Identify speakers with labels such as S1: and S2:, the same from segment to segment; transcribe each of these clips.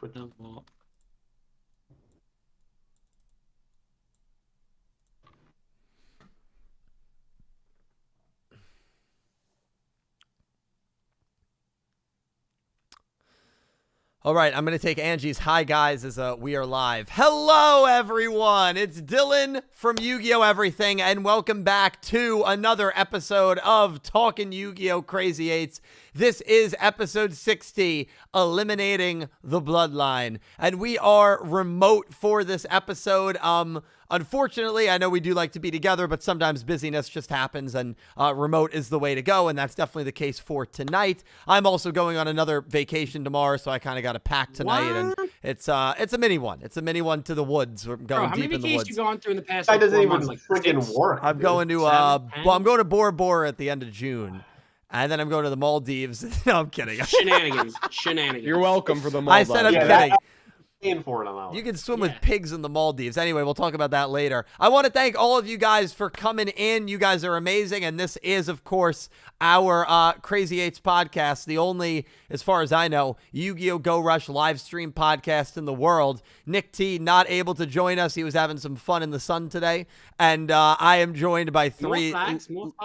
S1: Twitch.
S2: All right, I'm going to take Angie's hi guys as we are live. Hello, everyone. It's Dylan from Yu-Gi-Oh! Everything, and welcome back to another episode of Talkin' Yu-Gi-Oh! Crazy 8's. This is episode 60, Eliminating the Bloodline, and we are remote for this episode. Unfortunately, I know we do like to be together, but sometimes busyness just happens, and remote is the way to go, and that's definitely the case for tonight. I'm also going on another vacation tomorrow, so I kind of got to pack tonight, and it's a mini one. It's a mini one to the woods. We're going deep in the woods.
S3: How many vacations you gone through in the past?
S1: That doesn't even
S3: like
S1: freaking work.
S2: I'm going to I'm going to Bora Bora at the end of June. And then I'm going to the Maldives. No, I'm kidding.
S3: Shenanigans.
S4: You're welcome for the Maldives.
S2: I said I'm kidding.
S1: Paying for it on that one.
S2: You can swim with pigs in the Maldives. Anyway, we'll talk about that later. I want to thank all of you guys for coming in. You guys are amazing. And this is, of course, our Crazy 8's podcast, the only, as far as I know, Yu-Gi-Oh! Go Rush live stream podcast in the world. Nick T not able to join us. He was having some fun in the sun today. And I am joined by three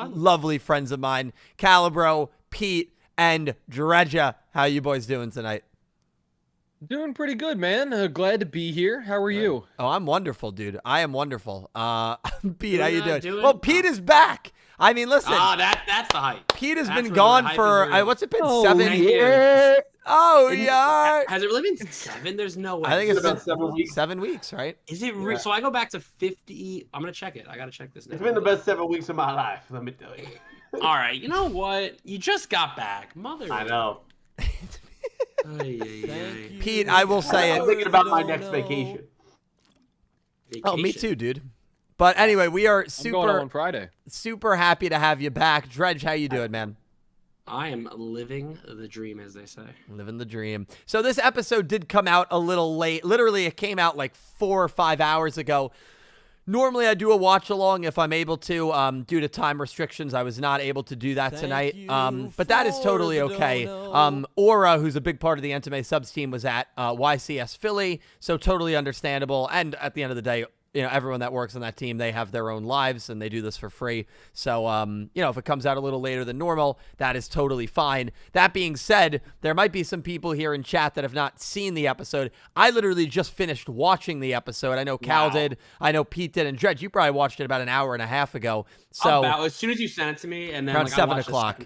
S2: lovely friends of mine, Calibro, Pete, and Dredja. How you boys doing tonight?
S4: Doing pretty good, man. Glad to be here. How are you?
S2: Oh, I'm wonderful, dude. I am wonderful. Pete, how you doing? Well, Pete is back. I mean, listen.
S3: That's the hype.
S2: Pete has been gone for, what's it been, 7 years?
S3: Yeah.
S2: Oh, yeah.
S3: Has it really been 7? There's no way.
S2: I think it's been
S1: 7 weeks.
S2: 7 weeks, right?
S3: Is it so I go back to 50. I'm going to check it. I got to check this now.
S1: It's been the best 7 weeks of my life, let me tell you.
S3: All right. You know what? You just got back.
S1: I know.
S2: Pete, I will say
S1: I'm thinking about my next vacation.
S2: Oh, me too, dude. But anyway, we are
S4: I'm going on Friday.
S2: super happy to have you back. Dredge, how you doing, man?
S3: I am living the dream, as they say.
S2: Living the dream. So this episode did come out a little late. Literally, it came out like 4 or 5 hours ago. Normally, I do a watch along if I'm able to. Due to time restrictions, I was not able to do that tonight. But that is totally okay. Aura, who's a big part of the Entame subs team, was at YCS Philly, so totally understandable. And at the end of the day, you know, everyone that works on that team, they have their own lives and they do this for free. So, you know, if it comes out a little later than normal, that is totally fine. That being said, there might be some people here in chat that have not seen the episode. I literally just finished watching the episode. I know Cal did. I know Pete did. And Dredge, you probably watched it about an hour and a half ago. So
S3: as soon as you sent it to me, and then
S2: around 7 o'clock.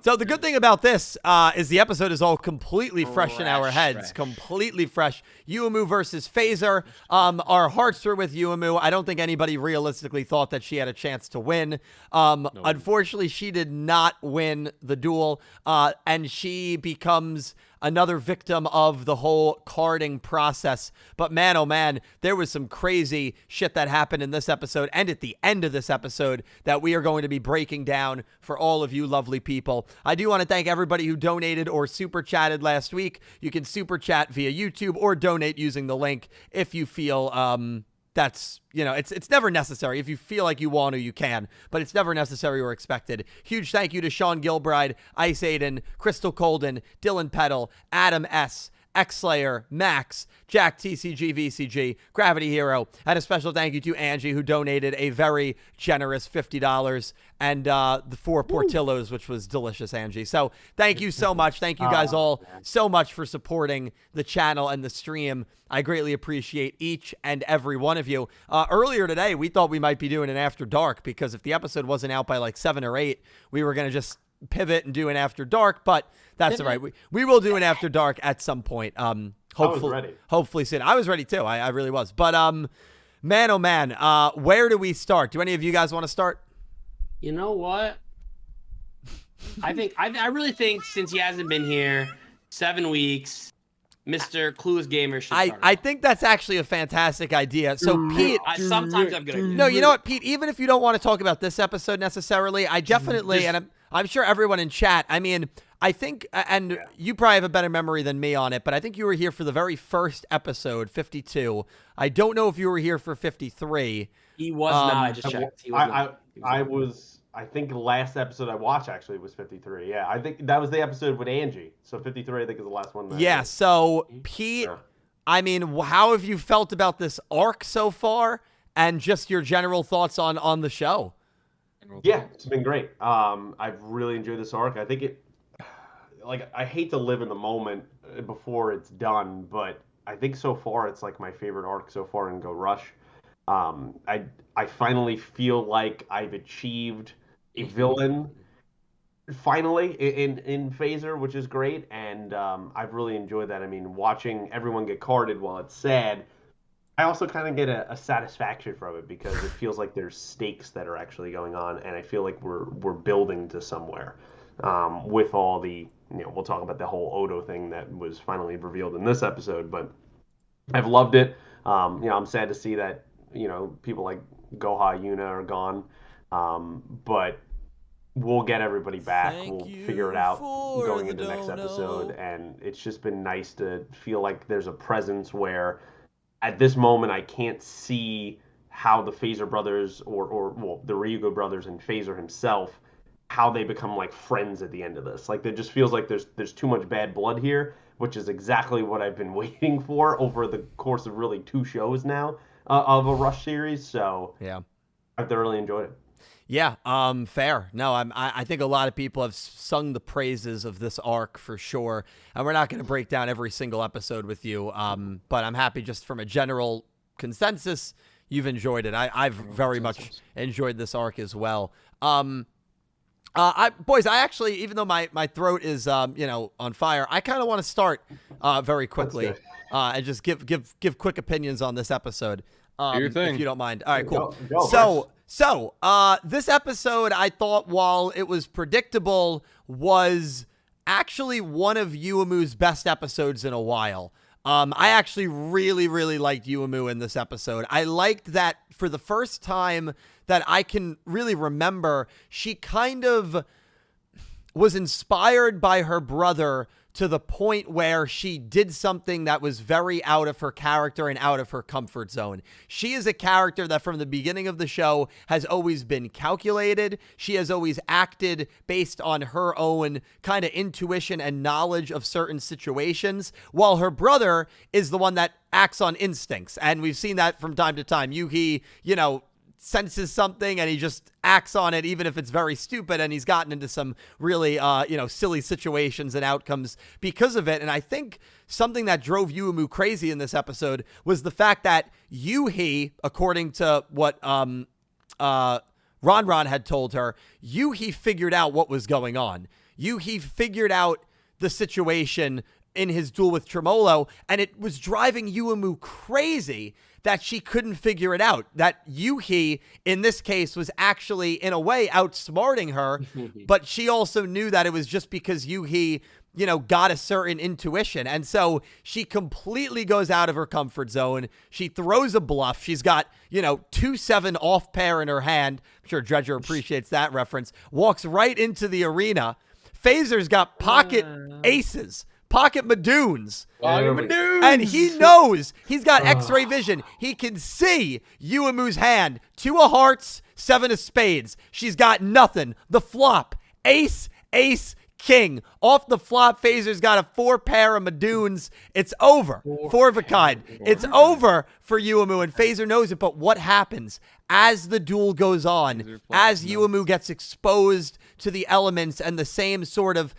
S2: So the good thing about this is the episode is all completely fresh in our heads. Completely fresh. Yuumu versus Phaser. Our hearts were with Yuumu. I don't think anybody realistically thought that she had a chance to win. Unfortunately, she did not win the duel, and she becomes another victim of the whole carding process. But man, oh man, there was some crazy shit that happened in this episode and at the end of this episode that we are going to be breaking down for all of you lovely people. I do want to thank everybody who donated or super chatted last week. You can super chat via YouTube or donate using the link if you feel that's, you know, it's never necessary. If you feel like you want to, you can, but it's never necessary or expected. Huge thank you to Sean Gilbride, Ice Aiden, Crystal Colden, Dylan Peddle, Adam S., X-Slayer, Max, Jack TCG VCG, Gravity Hero, and a special thank you to Angie, who donated a very generous $50, and the 4 Portillos, which was delicious, Angie. So thank you so much. Thank you guys all so much for supporting the channel and the stream. I greatly appreciate each and every one of you. Earlier today, we thought we might be doing an After Dark, because if the episode wasn't out by like 7 or 8, we were going to just pivot and do an After Dark, but that's all right. We will do an After Dark at some point. Hopefully soon. I was ready too. I really was. But man, oh man, where do we start? Do any of you guys want to start?
S3: You know what? I really think since he hasn't been here 7 weeks, Mr. Clueless Gamer should start.
S2: I think that's actually a fantastic idea. So Pete,
S3: sometimes I've got ideas.
S2: No, you know what, Pete? Even if you don't want to talk about this episode necessarily, I definitely and I'm sure everyone in chat. I mean, I think, and you probably have a better memory than me on it, but I think you were here for the very first episode, 52. I don't know if you were here for 53.
S3: He was not. I just checked.
S1: I was I think the last episode I watched actually was 53. Yeah, I think that was the episode with Angie. So 53, I think, is the last one.
S2: Yeah. So Pete,
S1: Yeah.
S2: I mean, how have you felt about this arc so far, and just your general thoughts on the show?
S1: Yeah, it's been great. I've really enjoyed this arc. I think I hate to live in the moment before it's done, but I think so far it's like my favorite arc so far in Go Rush. I finally feel like I've achieved a villain finally in Phaser, which is great, and I've really enjoyed that. I mean, watching everyone get carded while it's sad, I also kind of get a satisfaction from it because it feels like there's stakes that are actually going on, and I feel like we're building to somewhere with all the, we'll talk about the whole Odo thing that was finally revealed in this episode, but I've loved it. I'm sad to see that, people like Goha, Yuna are gone, but we'll get everybody back. We'll figure it out going into next episode, and it's just been nice to feel like there's a presence where at this moment I can't see how the Phaser brothers or the Ryugo brothers and Phaser himself, how they become like friends at the end of this. Like, it just feels like there's too much bad blood here, which is exactly what I've been waiting for over the course of really 2 shows now of a Rush series. So
S2: yeah,
S1: I've thoroughly enjoyed it.
S2: Yeah, fair. No, I think a lot of people have sung the praises of this arc for sure, and we're not going to break down every single episode with you, but I'm happy just from a general consensus, you've enjoyed it. I've very much enjoyed this arc as well. Boys, I actually, even though my throat is, on fire, I kind of want to start very quickly and just give quick opinions on this episode, if you don't mind. All right, cool. So, this episode, I thought, while it was predictable, was actually one of Yuumu's best episodes in a while. I actually really, really liked Yuumu in this episode. I liked that for the first time that I can really remember, she kind of was inspired by her brother to the point where she did something that was very out of her character and out of her comfort zone. She is a character that from the beginning of the show has always been calculated. She has always acted based on her own kind of intuition and knowledge of certain situations, while her brother is the one that acts on instincts. And we've seen that from time to time. Yuki, senses something and he just acts on it, even if it's very stupid, and he's gotten into some really silly situations and outcomes because of it. And I think something that drove Yuumu crazy in this episode was the fact that Yuhi, according to what Ron had told her, Yuhi figured out what was going on. Yuhi figured out the situation in his duel with Tremolo, and it was driving Yuumu crazy that she couldn't figure it out. That Yuhi, in this case, was actually, in a way, outsmarting her, but she also knew that it was just because Yuhi, got a certain intuition. And so she completely goes out of her comfort zone. She throws a bluff. She's got, 2-7 off pair in her hand. I'm sure Dredger appreciates that reference. Walks right into the arena. Phaser's got pocket aces. Pocket Madoons. And he knows he's got X-ray vision. He can see Yuumu's hand. 2 of hearts, 7 of spades. She's got nothing. The flop. Ace, ace, king. Off the flop, Phaser's got a 4 pair of Madoons. It's over. 4 of a kind. It's over for Yuumu, and Phaser knows it. But what happens as the duel goes on, as Yuumu gets exposed to the elements and the same sort of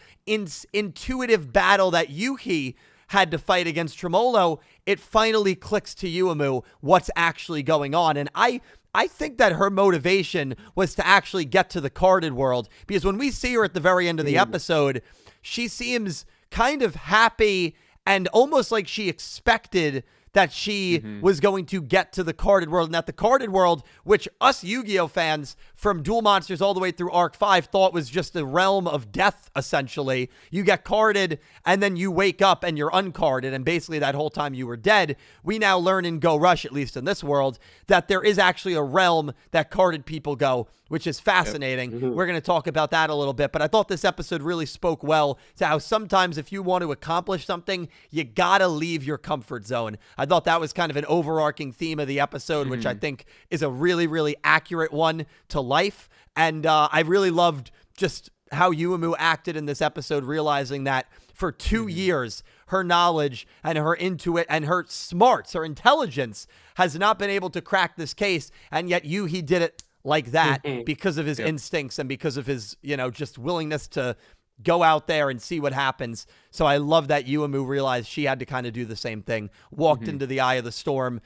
S2: intuitive battle that Yuki had to fight against Tremolo, it finally clicks to Yuumu what's actually going on. And I think that her motivation was to actually get to the carded world, because when we see her at the very end of the episode, she seems kind of happy and almost like she expected that she was going to get to the carded world, and that the carded world, which us Yu-Gi-Oh fans from Duel Monsters all the way through Arc 5 thought was just a realm of death, essentially. You get carded, and then you wake up and you're uncarded, and basically that whole time you were dead. We now learn in Go Rush, at least in this world, that there is actually a realm that carded people go, which is fascinating. We're going to talk about that a little bit, but I thought this episode really spoke well to how sometimes if you want to accomplish something, you got to leave your comfort zone. I thought that was kind of an overarching theme of the episode, which I think is a really, really accurate one to life. And I really loved just how Yuumu acted in this episode, realizing that for 2 years, her knowledge and her intuit and her smarts, her intelligence has not been able to crack this case. And yet he did it like that because of his instincts and because of his, just willingness to go out there and see what happens. So I love that Yuumu realized she had to kind of do the same thing, walked into the eye of the storm,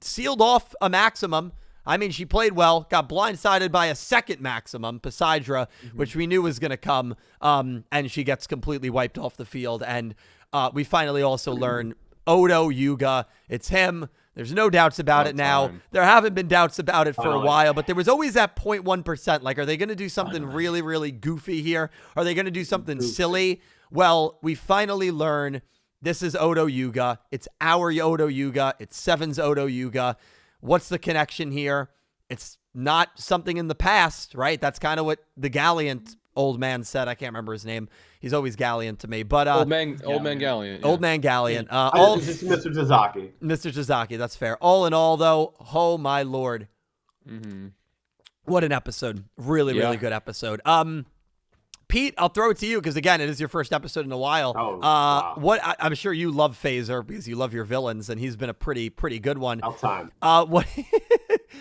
S2: sealed off a maximum. I mean, she played well, got blindsided by a second maximum, Poseidra, which we knew was going to come, and she gets completely wiped off the field. And we finally also learn Odo Yuga. It's him. There's no doubts about it now. There haven't been doubts about it for a while, but there was always that 0.1%. Like, are they going to do something really, really goofy here? Are they going to do something silly? Well, we finally learn this is Odo Yuga. It's our Odo Yuga. It's Seven's Odo Yuga. What's the connection here? It's not something in the past, right? That's kind of what the Galliant old man said. I can't remember his name. He's always Galliant to me. But
S4: Old man Galliant.
S2: Old man Galliant.
S1: It's Mr. Tazaki.
S2: Mr. Tazaki, that's fair. All in all, though, oh my lord. What an episode. Really, really good episode. Pete, I'll throw it to you because, again, it is your first episode in a while. Wow. I'm sure you love Phaser because you love your villains, and he's been a pretty good one.
S1: All time.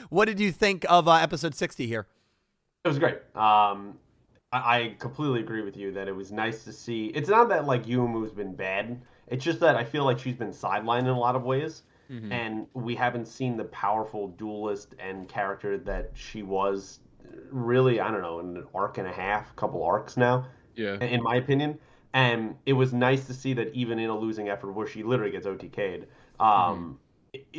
S2: What did you think of episode 60 here?
S1: It was great. I completely agree with you that it was nice to see. It's not that, like, Yuumu's been bad. It's just that I feel like she's been sidelined in a lot of ways, and we haven't seen the powerful duelist and character that she was really, I don't know, in an arc and a half, couple arcs now, in my opinion. And it was nice to see that even in a losing effort where she literally gets OTK'd,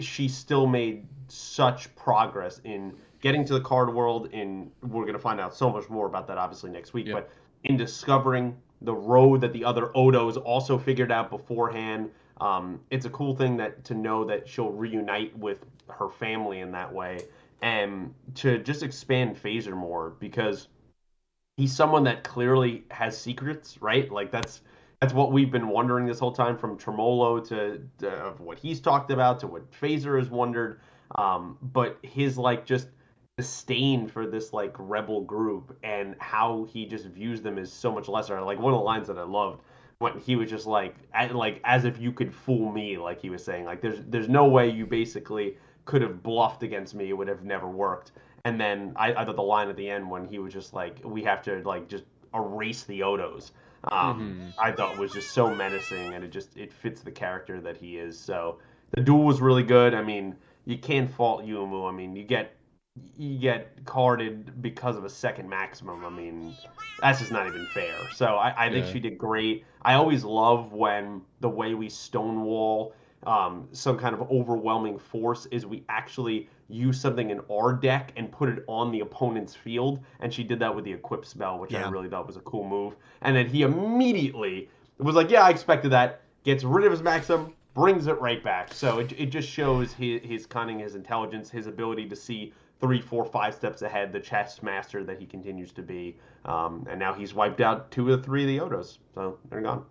S1: she still made such progress in getting to the card world. We're going to find out so much more about that obviously next week, but in discovering the road that the other Odos also figured out beforehand. It's a cool thing to know that she'll reunite with her family in that way. And to just expand Phaser more, because he's someone that clearly has secrets, right? Like that's what we've been wondering this whole time, from Tremolo to what he's talked about to what Phaser has wondered. But his just disdain for this rebel group and how he just views them as so much lesser. Like one of the lines that I loved when he was just as if you could fool me, like he was saying, there's no way you basically could have bluffed against me. It would have never worked. And then I thought the line at the end when he was just we have to just erase the Odos, I thought was just so menacing, and it fits the character that he is. So the duel was really good. I mean, you can't fault Yuumu. I mean, you get carded because of a second maximum. I mean, that's just not even fair. So I think she did great. I always love when the way we stonewall some kind of overwhelming force is we actually use something in our deck and put it on the opponent's field, and she did that with the equip spell, which I really thought was a cool move. And then he immediately was like, I expected that, gets rid of his maxim, brings it right back. So it just shows his cunning, his intelligence, his ability to see 3, 4, 5 steps ahead, the chess master that he continues to be. And now he's wiped out 2 of the 3 of the Odos, so they're gone.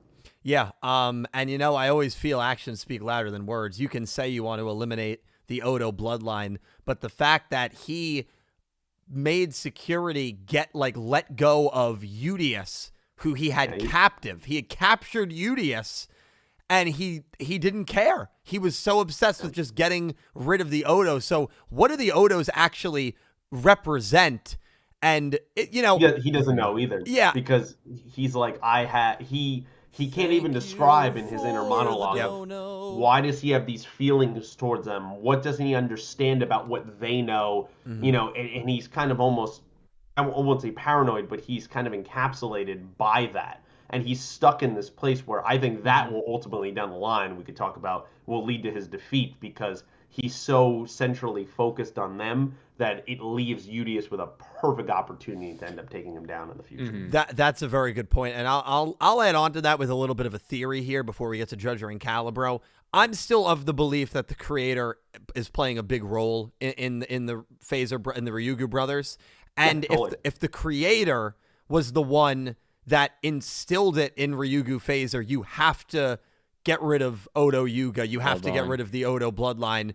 S2: Yeah, and I always feel actions speak louder than words. You can say you want to eliminate the Odo bloodline, but the fact that he made security get let go of Yugioh, who he had captive. He had captured Yugioh, and he didn't care. He was so obsessed with just getting rid of the Odo. So what do the Odos actually represent? And he
S1: doesn't know either. Yeah, because he's he can't even describe in his inner monologue why does he have these feelings towards them? What doesn't he understand about what they know? And he's kind of almost, I won't say paranoid, but he's kind of encapsulated by that. And he's stuck in this place where I think that will ultimately, down the line, we could talk about, will lead to his defeat, because he's so centrally focused on them that it leaves Yugioh with a perfect opportunity to end up taking him down in the future.
S2: That's a very good point, and I'll add on to that with a little bit of a theory here before we get to Judge and Calibro. I'm still of the belief that the creator is playing a big role in the Phaser and the Ryugu brothers, and if the creator was the one that instilled it in Ryugu Phaser, you have to get rid of Odo Yuga. You have to get rid of the Odo bloodline.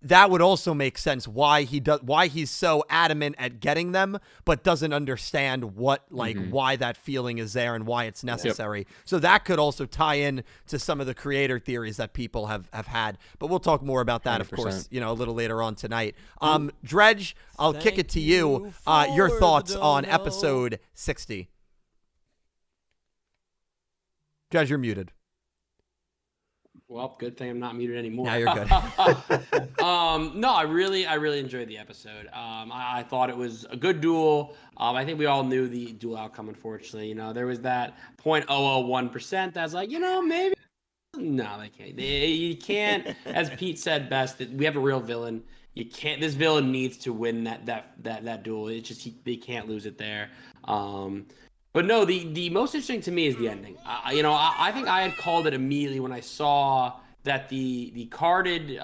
S2: That would also make sense why he's so adamant at getting them, but doesn't understand why that feeling is there and why it's necessary. So that could also tie in to some of the creator theories that people have had. But we'll talk more about that, 100%. Of course, a little later on tonight. Dredge, I'll kick it to you. Your thoughts on episode 60. Dredge, you're muted.
S3: Well, good thing I'm not muted anymore.
S2: Now you're good.
S3: No, I really enjoyed the episode. I thought it was a good duel. I think we all knew the duel outcome, unfortunately. There was that 0.001% that's like, maybe. No, they can't. You can't, as Pete said best, that we have a real villain. You can't. This villain needs to win that duel. It's just they can't lose it there. But no, the most interesting to me is the ending. I think I had called it immediately when I saw that the carded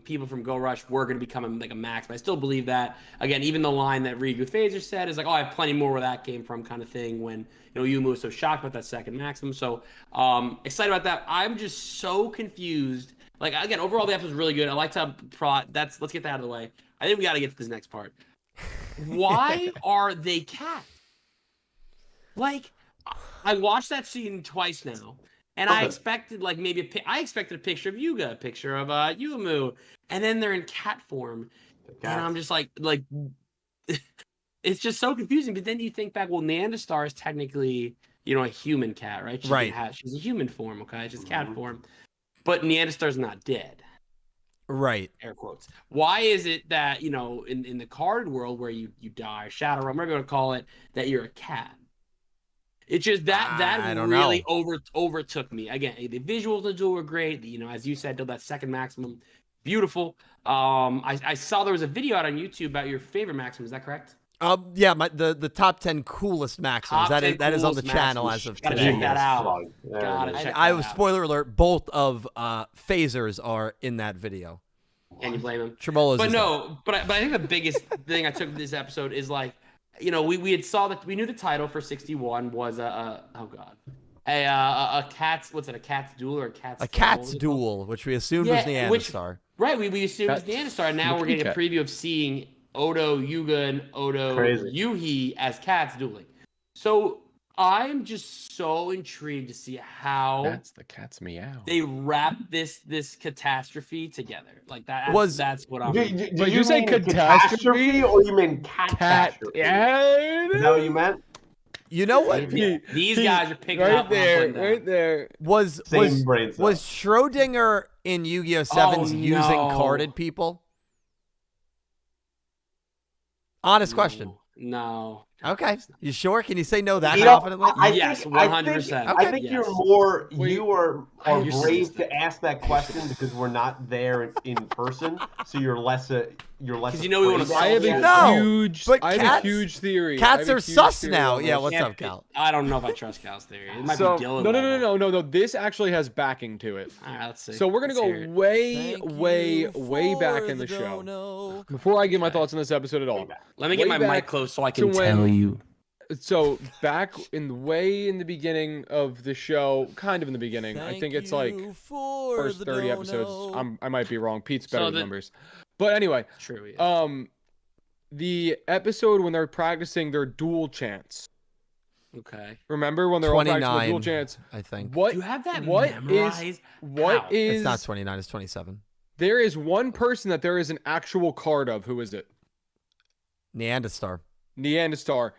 S3: people from Go Rush were going to become like a max. But I still believe that. Again, even the line that Rigu Phaser said is like, I have plenty more where that came from kind of thing when, Yumu was so shocked about that second maximum. So excited about that. I'm just so confused. Like, again, overall, the episode was really good. I liked how let's get that out of the way. I think we got to get to this next part. Why are they cats? Like, I watched that scene twice now, and I expected maybe a picture of Yuga, a picture of Yuumu, and then they're in cat form, and I'm just like it's just so confusing. But then you think back, well, Neanderstar is technically a human cat, right? She's a human form, okay? She's cat form, but Neanderstar's not dead.
S2: Right.
S3: Air quotes. Why is it that in the card world where you die, Shadow Realm, whatever you want to call it, that you're a cat? It's just that really overtook me. Again, the visuals of the duel were great. As you said, till that second maximum, beautiful. I saw there was a video out on YouTube about your favorite maximum. Is that correct?
S2: Yeah, the top 10 coolest maxims. That is on the channel as of today.
S3: Check that out.
S2: I was spoiler alert. Both of phasers are in that video.
S3: Can you blame him?
S2: Tremolo's.
S3: But I think the biggest thing I took from this episode is like, we had saw that we knew the title for 61 was a cat's a cat's duel or a
S2: cat's duel, which we assumed was Neanderstar.
S3: Right, we assumed it was Neanderstar, and now we're getting a preview of seeing Odo Yuga and Odo Yuhi as cats dueling. So I'm just so intrigued to see how
S4: that's the cat's meow.
S3: They wrap this catastrophe together. Like that's what I'm.
S1: Did you say catastrophe or you mean catastrophe?
S4: Yeah.
S1: Is that what you meant?
S2: You know what?
S3: These guys are picking up
S4: right there.
S2: Was Schrodinger in Yu-Gi-Oh! 7's using carded people? Honest question.
S3: No.
S2: Okay. You sure? Can you say no that confidently?
S3: Yes, 100%.
S1: I think you are brave to ask that question because we're not there in person, so you're less. Because
S3: we want to.
S4: I have a huge theory.
S2: Cats are sus now. Yeah. What's up, Cal?
S3: I don't know if I trust Cal's theory. It might be Dylan.
S4: No. This actually has backing to it.
S3: All right, let's see.
S4: So we're gonna go way back in the show. Before I give my thoughts on this episode at all,
S3: let me get my mic close so I can tell you.
S4: So back in the beginning of the show, kind of in the beginning, I think it's like first 30 episodes. I might be wrong. Pete's better with numbers. But anyway,
S3: true. Yeah.
S4: The episode when they're practicing their duel chants.
S3: Okay.
S4: Remember when they're all practicing their duel chants?
S2: I think.
S3: Do you have that memorized?
S2: It's not 29. It's 27.
S4: There is one person that there is an actual card of. Who is it?
S2: Neanderstar.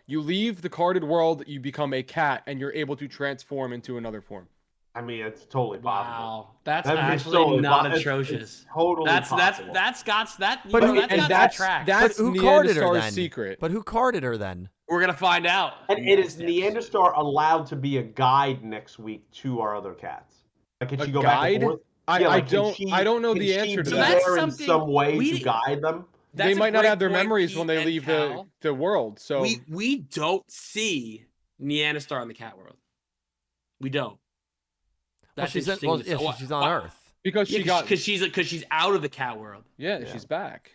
S4: You leave the carded world, you become a cat, and you're able to transform into another form.
S1: I mean, it's totally possible.
S3: Wow, that's actually not atrocious.
S1: It's totally possible.
S3: That's Scott's
S4: track.
S2: That's
S4: who
S2: carded her then?
S4: Secret.
S2: But who carded her then?
S3: We're gonna find out.
S1: And is Neanderstar allowed to be a guide next week to our other cats? Like, can she go back and forth?
S4: I don't know the answer to that.
S1: Can she be there in some way to guide them?
S4: They might not have their memories when they leave the world. So
S3: we don't see Neanderstar in the cat world. We don't. That's
S2: she's on Earth
S3: because she's out of the cat world.
S4: Yeah, she's back.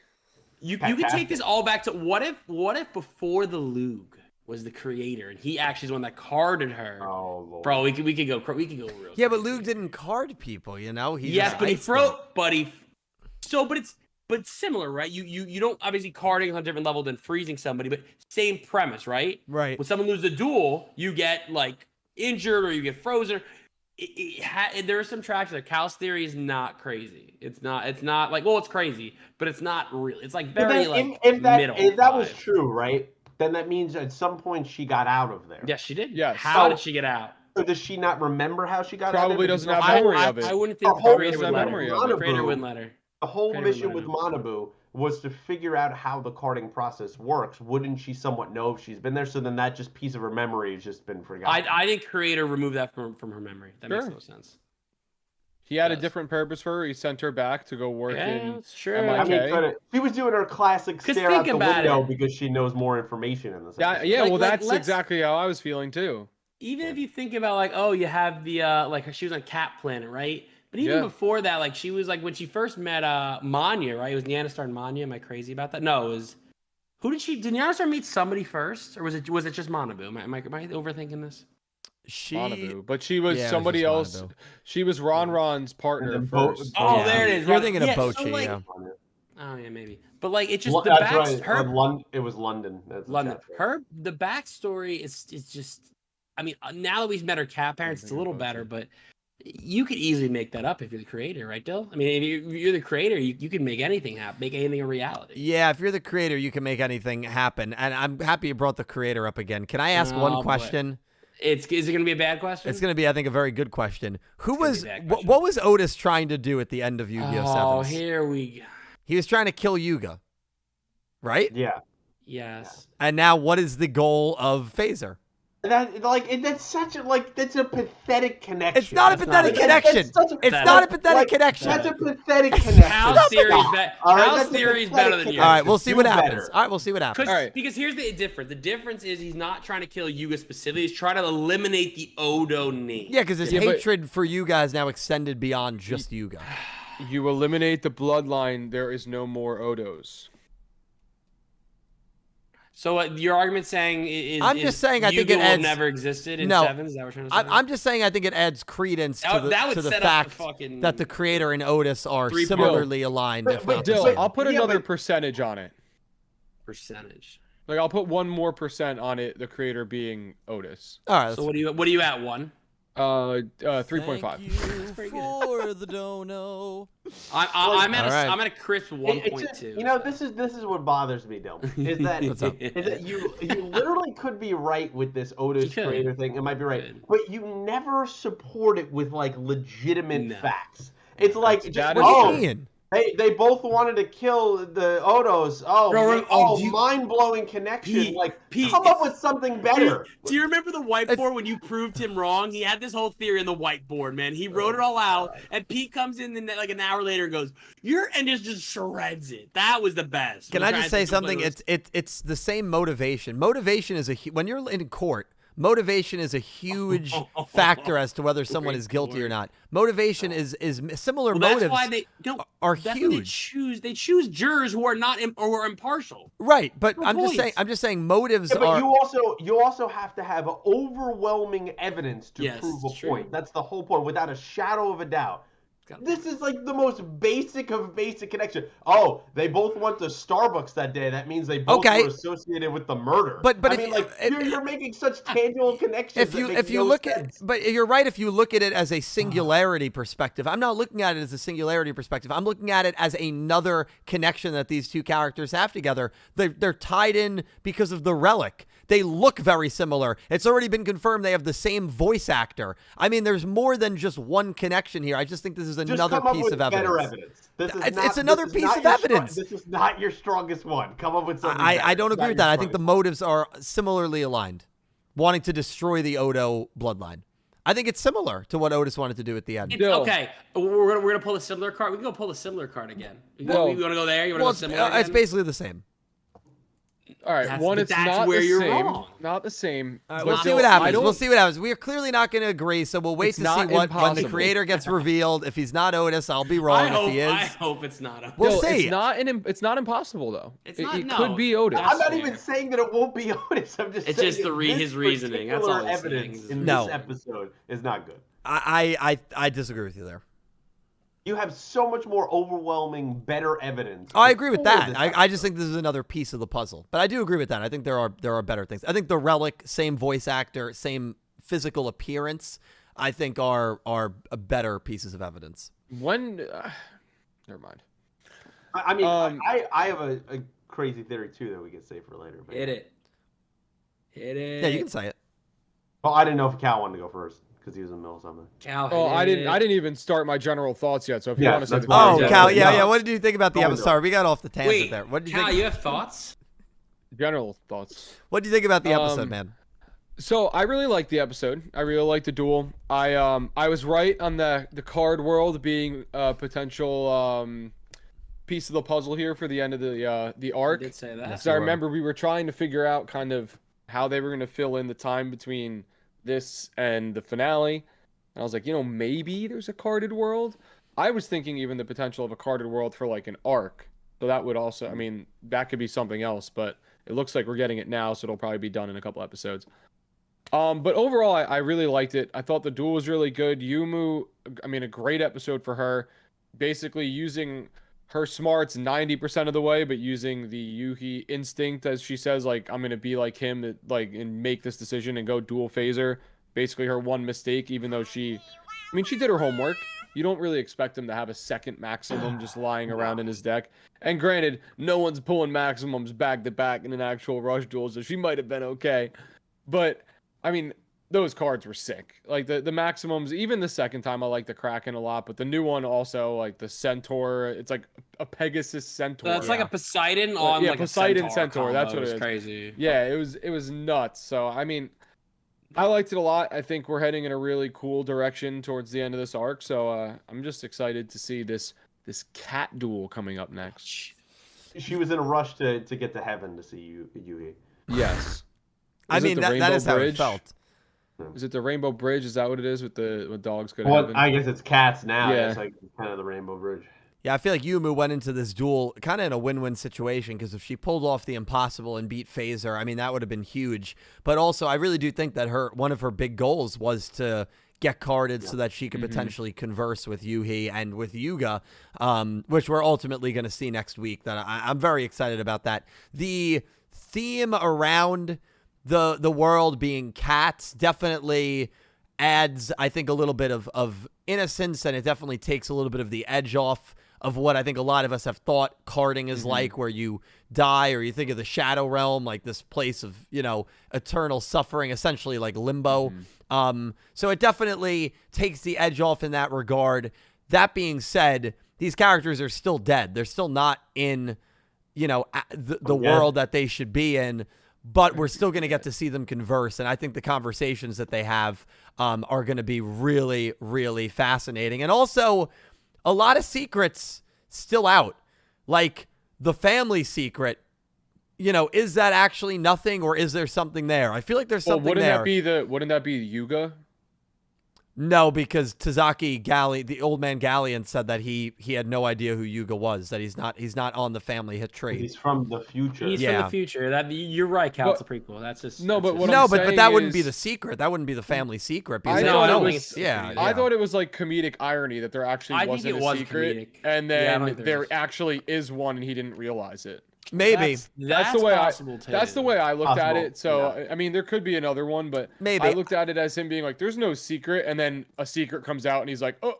S3: You can take this all back to what if before the Lug, was the creator, and he actually is the one that carded her.
S1: Oh, Lord.
S3: Bro, we could go real.
S2: Yeah, but Luke didn't card people, you know.
S3: But it's similar, right? You don't obviously carding on a different level than freezing somebody, but same premise, right?
S2: Right.
S3: When someone loses a duel, you get like injured or you get frozen. There are some tracks there. Cal's theory is not crazy. It's not like, well, it's crazy, but it's not really. It's like very
S1: if that was true, right? Then that means at some point she got out of there.
S3: Yes, she did.
S4: Yes.
S3: How did she get out?
S1: So does she not remember how she got out?
S4: Probably doesn't have memory of it.
S3: I wouldn't think the creator would let her. The creator wouldn't let her.
S1: The whole mission with Manabu was to figure out how the carding process works. Wouldn't she somewhat know if she's been there? So then that just piece of her memory has just been forgotten.
S3: I think creator removed that from her memory. That makes no sense.
S4: He had a different purpose for her. He sent her back to go work in
S3: sure.
S4: MIK.
S1: She was doing her classic stare out the window because she knows more information in this.
S4: Yeah. That's exactly how I was feeling too.
S3: Even if you think about like, oh, you have the like she was on Cat Planet, right? But even before that, like she was like when she first met Manya, right? It was Nyanna Star and Manya. Am I crazy about that? No, it was did Nyanna Star meet somebody first, or was it just Manabu? Am I overthinking this?
S4: Manabu, but she was somebody else. Manabu. She was Ron's partner first.
S3: Oh, there it is.
S2: You're thinking of Bochi,
S3: Oh yeah, maybe. But like it's just
S1: the
S3: backstory.
S1: Right. It was London.
S3: London. The backstory is just. I mean, now that we've met her cat parents, it's a little better, but you could easily make that up if you're the creator, right, Dill? I mean, if you're the creator, you can make anything happen, make anything a reality.
S2: Yeah, if you're the creator, you can make anything happen. And I'm happy you brought the creator up again. Can I ask one question?
S3: Boy. Is it going to be a bad question?
S2: It's going to be, I think, a very good question. What was Otis trying to do at the end of Yu-Gi-Oh! 7?
S3: Oh, here we go.
S2: He was trying to kill Yuga, right?
S1: Yeah.
S3: Yes.
S2: And now what is the goal of Phaser?
S1: That's a pathetic connection.
S2: It's not a pathetic connection. It's not a pathetic connection.
S1: That's a pathetic connection.
S3: Hal's theory is better than yours.
S2: All right, we'll see what happens. All right, we'll see what happens.
S3: All right. Because here's the difference. The difference is he's not trying to kill Yuga specifically. He's trying to eliminate the Odo name.
S2: Yeah, because his hatred for you guys now extended beyond just Yuga.
S4: You eliminate the bloodline, there is no more Odos.
S3: So your argument saying is
S2: I'm just saying I think it adds,
S3: never existed in 7? Is that what you're trying to say?
S2: I'm just saying I think it adds credence to the fact that the creator and Otis are similarly aligned.
S4: I'll put another percentage on it.
S3: Percentage.
S4: Like I'll put 1 more % on it. The creator being Otis.
S2: All right.
S3: So what are you at 1?
S4: 3.5.
S2: For the dono.
S3: I'm at a crisp 1.2.
S1: This is what bothers me, Dill. Is that you literally could be right with this Otis creator thing. It might be right, but you never support it with like legitimate facts. It's like They both wanted to kill the Odos. Mind-blowing connection. Pete, come up with something better.
S3: Do you remember the whiteboard when you proved him wrong? He had this whole theory in the whiteboard, man. He wrote it all out, and Pete comes in like an hour later and goes, and just shreds it. That was the best.
S2: Can I just say something? It's the same motivation. Motivation is when you're in court. Motivation is a huge factor as to whether someone is guilty or not. Motivation is similar motives. That's why are huge.
S3: They choose jurors who are not or who are impartial.
S2: Right, but I'm just saying motives are.
S1: But you also have to have overwhelming evidence to prove a point. That's the whole point, without a shadow of a doubt. This is like the most basic of basic connection. Oh, they both went to Starbucks that day. That means they both were associated with the murder.
S2: But
S1: you're making such tangible connections.
S2: If you look at, but you're right. If you look at it as a singularity perspective, I'm not looking at it as a singularity perspective. I'm looking at it as another connection that these two characters have together. They're tied in because of the relic. They look very similar. It's already been confirmed they have the same voice actor. I mean, there's more than just one connection here. I just think this is another piece of evidence. It's another piece of evidence.
S1: This is not your strongest one. Come up with something.
S2: I don't agree with that. I think the motives are similarly aligned, wanting to destroy the Odo bloodline. I think it's similar to what Otis wanted to do at the end.
S3: Okay, we're gonna pull a similar card. We can go pull a similar card again. You want to go there? You want to go similar?
S2: It's basically the same.
S4: All right, it's not
S3: where
S4: the
S3: you're
S4: same.
S3: wrong.
S4: Not the same.
S2: All right, we'll see what happens. We'll see what happens. We are clearly not going to agree, so we'll wait to see what when the creator gets revealed. If he's not Otis, I'll be wrong. If he is,
S3: I hope it's not Otis.
S2: We'll see.
S4: It's not impossible though.
S3: It
S4: could be Otis.
S1: I'm not even saying that it won't be Otis. I'm just saying
S3: just his reasoning. That's all
S1: evidence in this episode is not good.
S2: I disagree with you there.
S1: You have so much more overwhelming, better evidence.
S2: I agree with that. I just think this is another piece of the puzzle. But I do agree with that. I think there are better things. I think the relic, same voice actor, same physical appearance, I think are better pieces of evidence.
S4: Never mind.
S1: I mean, I have a crazy theory too that we can save for later. But
S3: Hit it.
S2: Yeah, you can say it.
S1: Well, I didn't know if Cal wanted to go first. Because he was in the middle of something.
S3: Cal,
S4: I didn't even start my general thoughts yet. So if you want to say,
S2: Cal, yeah. What did you think about the episode? Sorry, we got off the tangent there. What did you
S3: Cal,
S2: think?
S3: you have thoughts?
S4: General thoughts.
S2: What do you think about the episode, man?
S4: So I really liked the episode. I really liked the duel. I was right on the card world being a potential piece of the puzzle here for the end of the arc.
S3: You did say that.
S4: So I remember we were trying to figure out kind of how they were going to fill in the time between this and the finale. And I was like, maybe there's a carded world. I was thinking even the potential of a carded world for like an arc. So that would also, that could be something else, but it looks like we're getting it now, so it'll probably be done in a couple episodes. But overall, I really liked it. I thought the duel was really good. Yumu, a great episode for her. Basically using her smarts 90% of the way, but using the Yuhi instinct, as she says, like, I'm going to be like him, and make this decision and go dual phaser. Basically her one mistake, even though she did her homework. You don't really expect him to have a second maximum just lying around in his deck. And granted, no one's pulling maximums back to back in an actual rush duel, so she might have been okay. But, those cards were sick. Like the maximums, even the second time I like the Kraken a lot, but the new one also, like the Centaur, it's like a Pegasus Centaur.
S3: That's like a Poseidon on like
S4: Poseidon
S3: a Centaur.
S4: That's what it is.
S3: Crazy.
S4: Yeah, it was nuts. So I liked it a lot. I think we're heading in a really cool direction towards the end of this arc. So I'm just excited to see this cat duel coming up next.
S1: She was in a rush to get to heaven to see Yuhi.
S4: Yes.
S2: That is how it felt.
S4: Is it the Rainbow Bridge? Is that what it is with dogs go to
S1: heaven?
S4: Well,
S1: I guess it's cats now.
S4: Yeah.
S1: It's like kind of the Rainbow Bridge.
S2: Yeah, I feel like Yumu went into this duel kind of in a win-win situation because if she pulled off the impossible and beat Phaser, that would have been huge. But also, I really do think that one of her big goals was to get carded so that she could potentially converse with Yuhi and with Yugioh, which we're ultimately going to see next week. That I'm very excited about that. The theme around the world being cats definitely adds, I think, a little bit of innocence, and it definitely takes a little bit of the edge off of what I think a lot of us have thought carding is like, where you die or you think of the Shadow Realm, like this place of, eternal suffering, essentially like limbo. So it definitely takes the edge off in that regard. That being said, these characters are still dead. They're still not in, the world that they should be in. But we're still going to get to see them converse. And I think the conversations that they have are going to be really, really fascinating. And also, a lot of secrets still out. Like the family secret, is that actually nothing or is there something there? I feel like there's something there.
S4: Wouldn't that be Yugioh?
S2: No, because Tazaki the old man Galleon, said that he had no idea who Yugioh was, that he's not on the family hit tree.
S1: He's from the future.
S3: He's from the future. You're right, Cal. It's a prequel. That's just
S4: but
S2: that wouldn't be the secret. That wouldn't be the family secret.
S4: I
S2: thought
S4: it was like comedic irony that there actually wasn't a secret, comedic. And then there actually is one, and he didn't realize it.
S2: Maybe
S4: that's the way I looked at it. So there could be another one, but maybe I looked at it as him being like, "There's no secret," and then a secret comes out, and he's like, "Oh,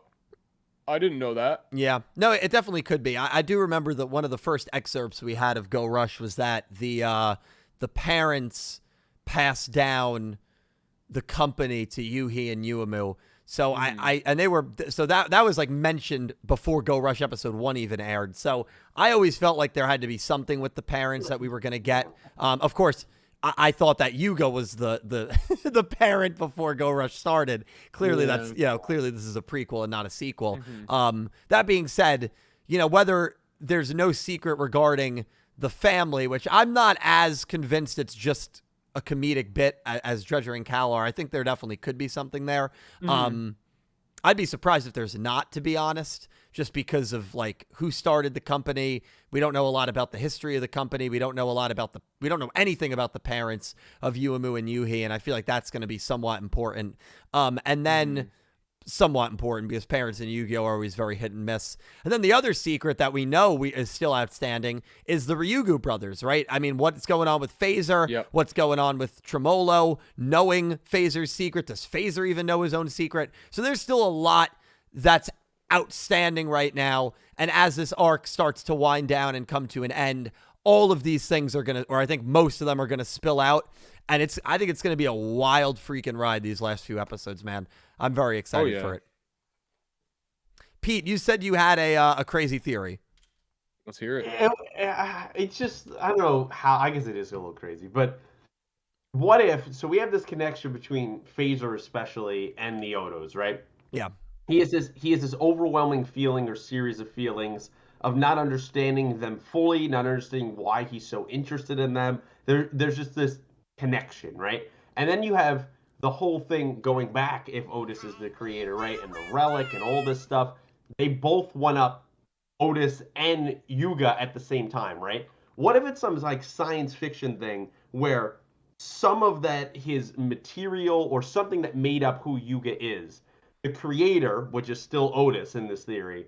S4: I didn't know that."
S2: Yeah, no, it definitely could be. I do remember that one of the first excerpts we had of Go Rush was that the parents passed down the company to Yuhi and Yuumu. So that was like mentioned before Go Rush episode 1 even aired. So I always felt like there had to be something with the parents that we were going to get. Of course, I thought that Yugioh was the the parent before Go Rush started. Clearly that's clearly this is a prequel and not a sequel. That being said, whether there's no secret regarding the family, which I'm not as convinced it's just a comedic bit as Dredger and Cal are. I think there definitely could be something there. I'd be surprised if there's not, to be honest, just because of like who started the company. We don't know a lot about the history of the company. We don't know anything about the parents of Yuumu and Yuhi, and I feel like that's going to be somewhat important. And then somewhat important because parents in Yu-Gi-Oh are always very hit and miss. And then the other secret that we know is still outstanding is the Ryugu brothers, right? I mean, what's going on with Phaser? What's going on with Tremolo? Knowing Phaser's secret? Does Phaser even know his own secret? So there's still a lot that's outstanding right now. And as this arc starts to wind down and come to an end, all of these things are going to, or I think most of them are going to spill out. And I think it's going to be a wild freaking ride these last few episodes, man. I'm very excited for it. Pete, you said you had a crazy theory.
S4: Let's hear it.
S1: It's just, I don't know how, I guess it is a little crazy, but what if, so we have this connection between Phaser especially and the Odos, right?
S2: Yeah.
S1: He has this overwhelming feeling or series of feelings of not understanding them fully, not understanding why he's so interested in them. There's just this connection, right? And then you have the whole thing going back if Otis is the creator, right? And the relic and all this stuff. They both one up Otis and Yuga at the same time, right? What if it's some like science fiction thing where some of that his material or something that made up who Yuga is, the creator, which is still Otis in this theory,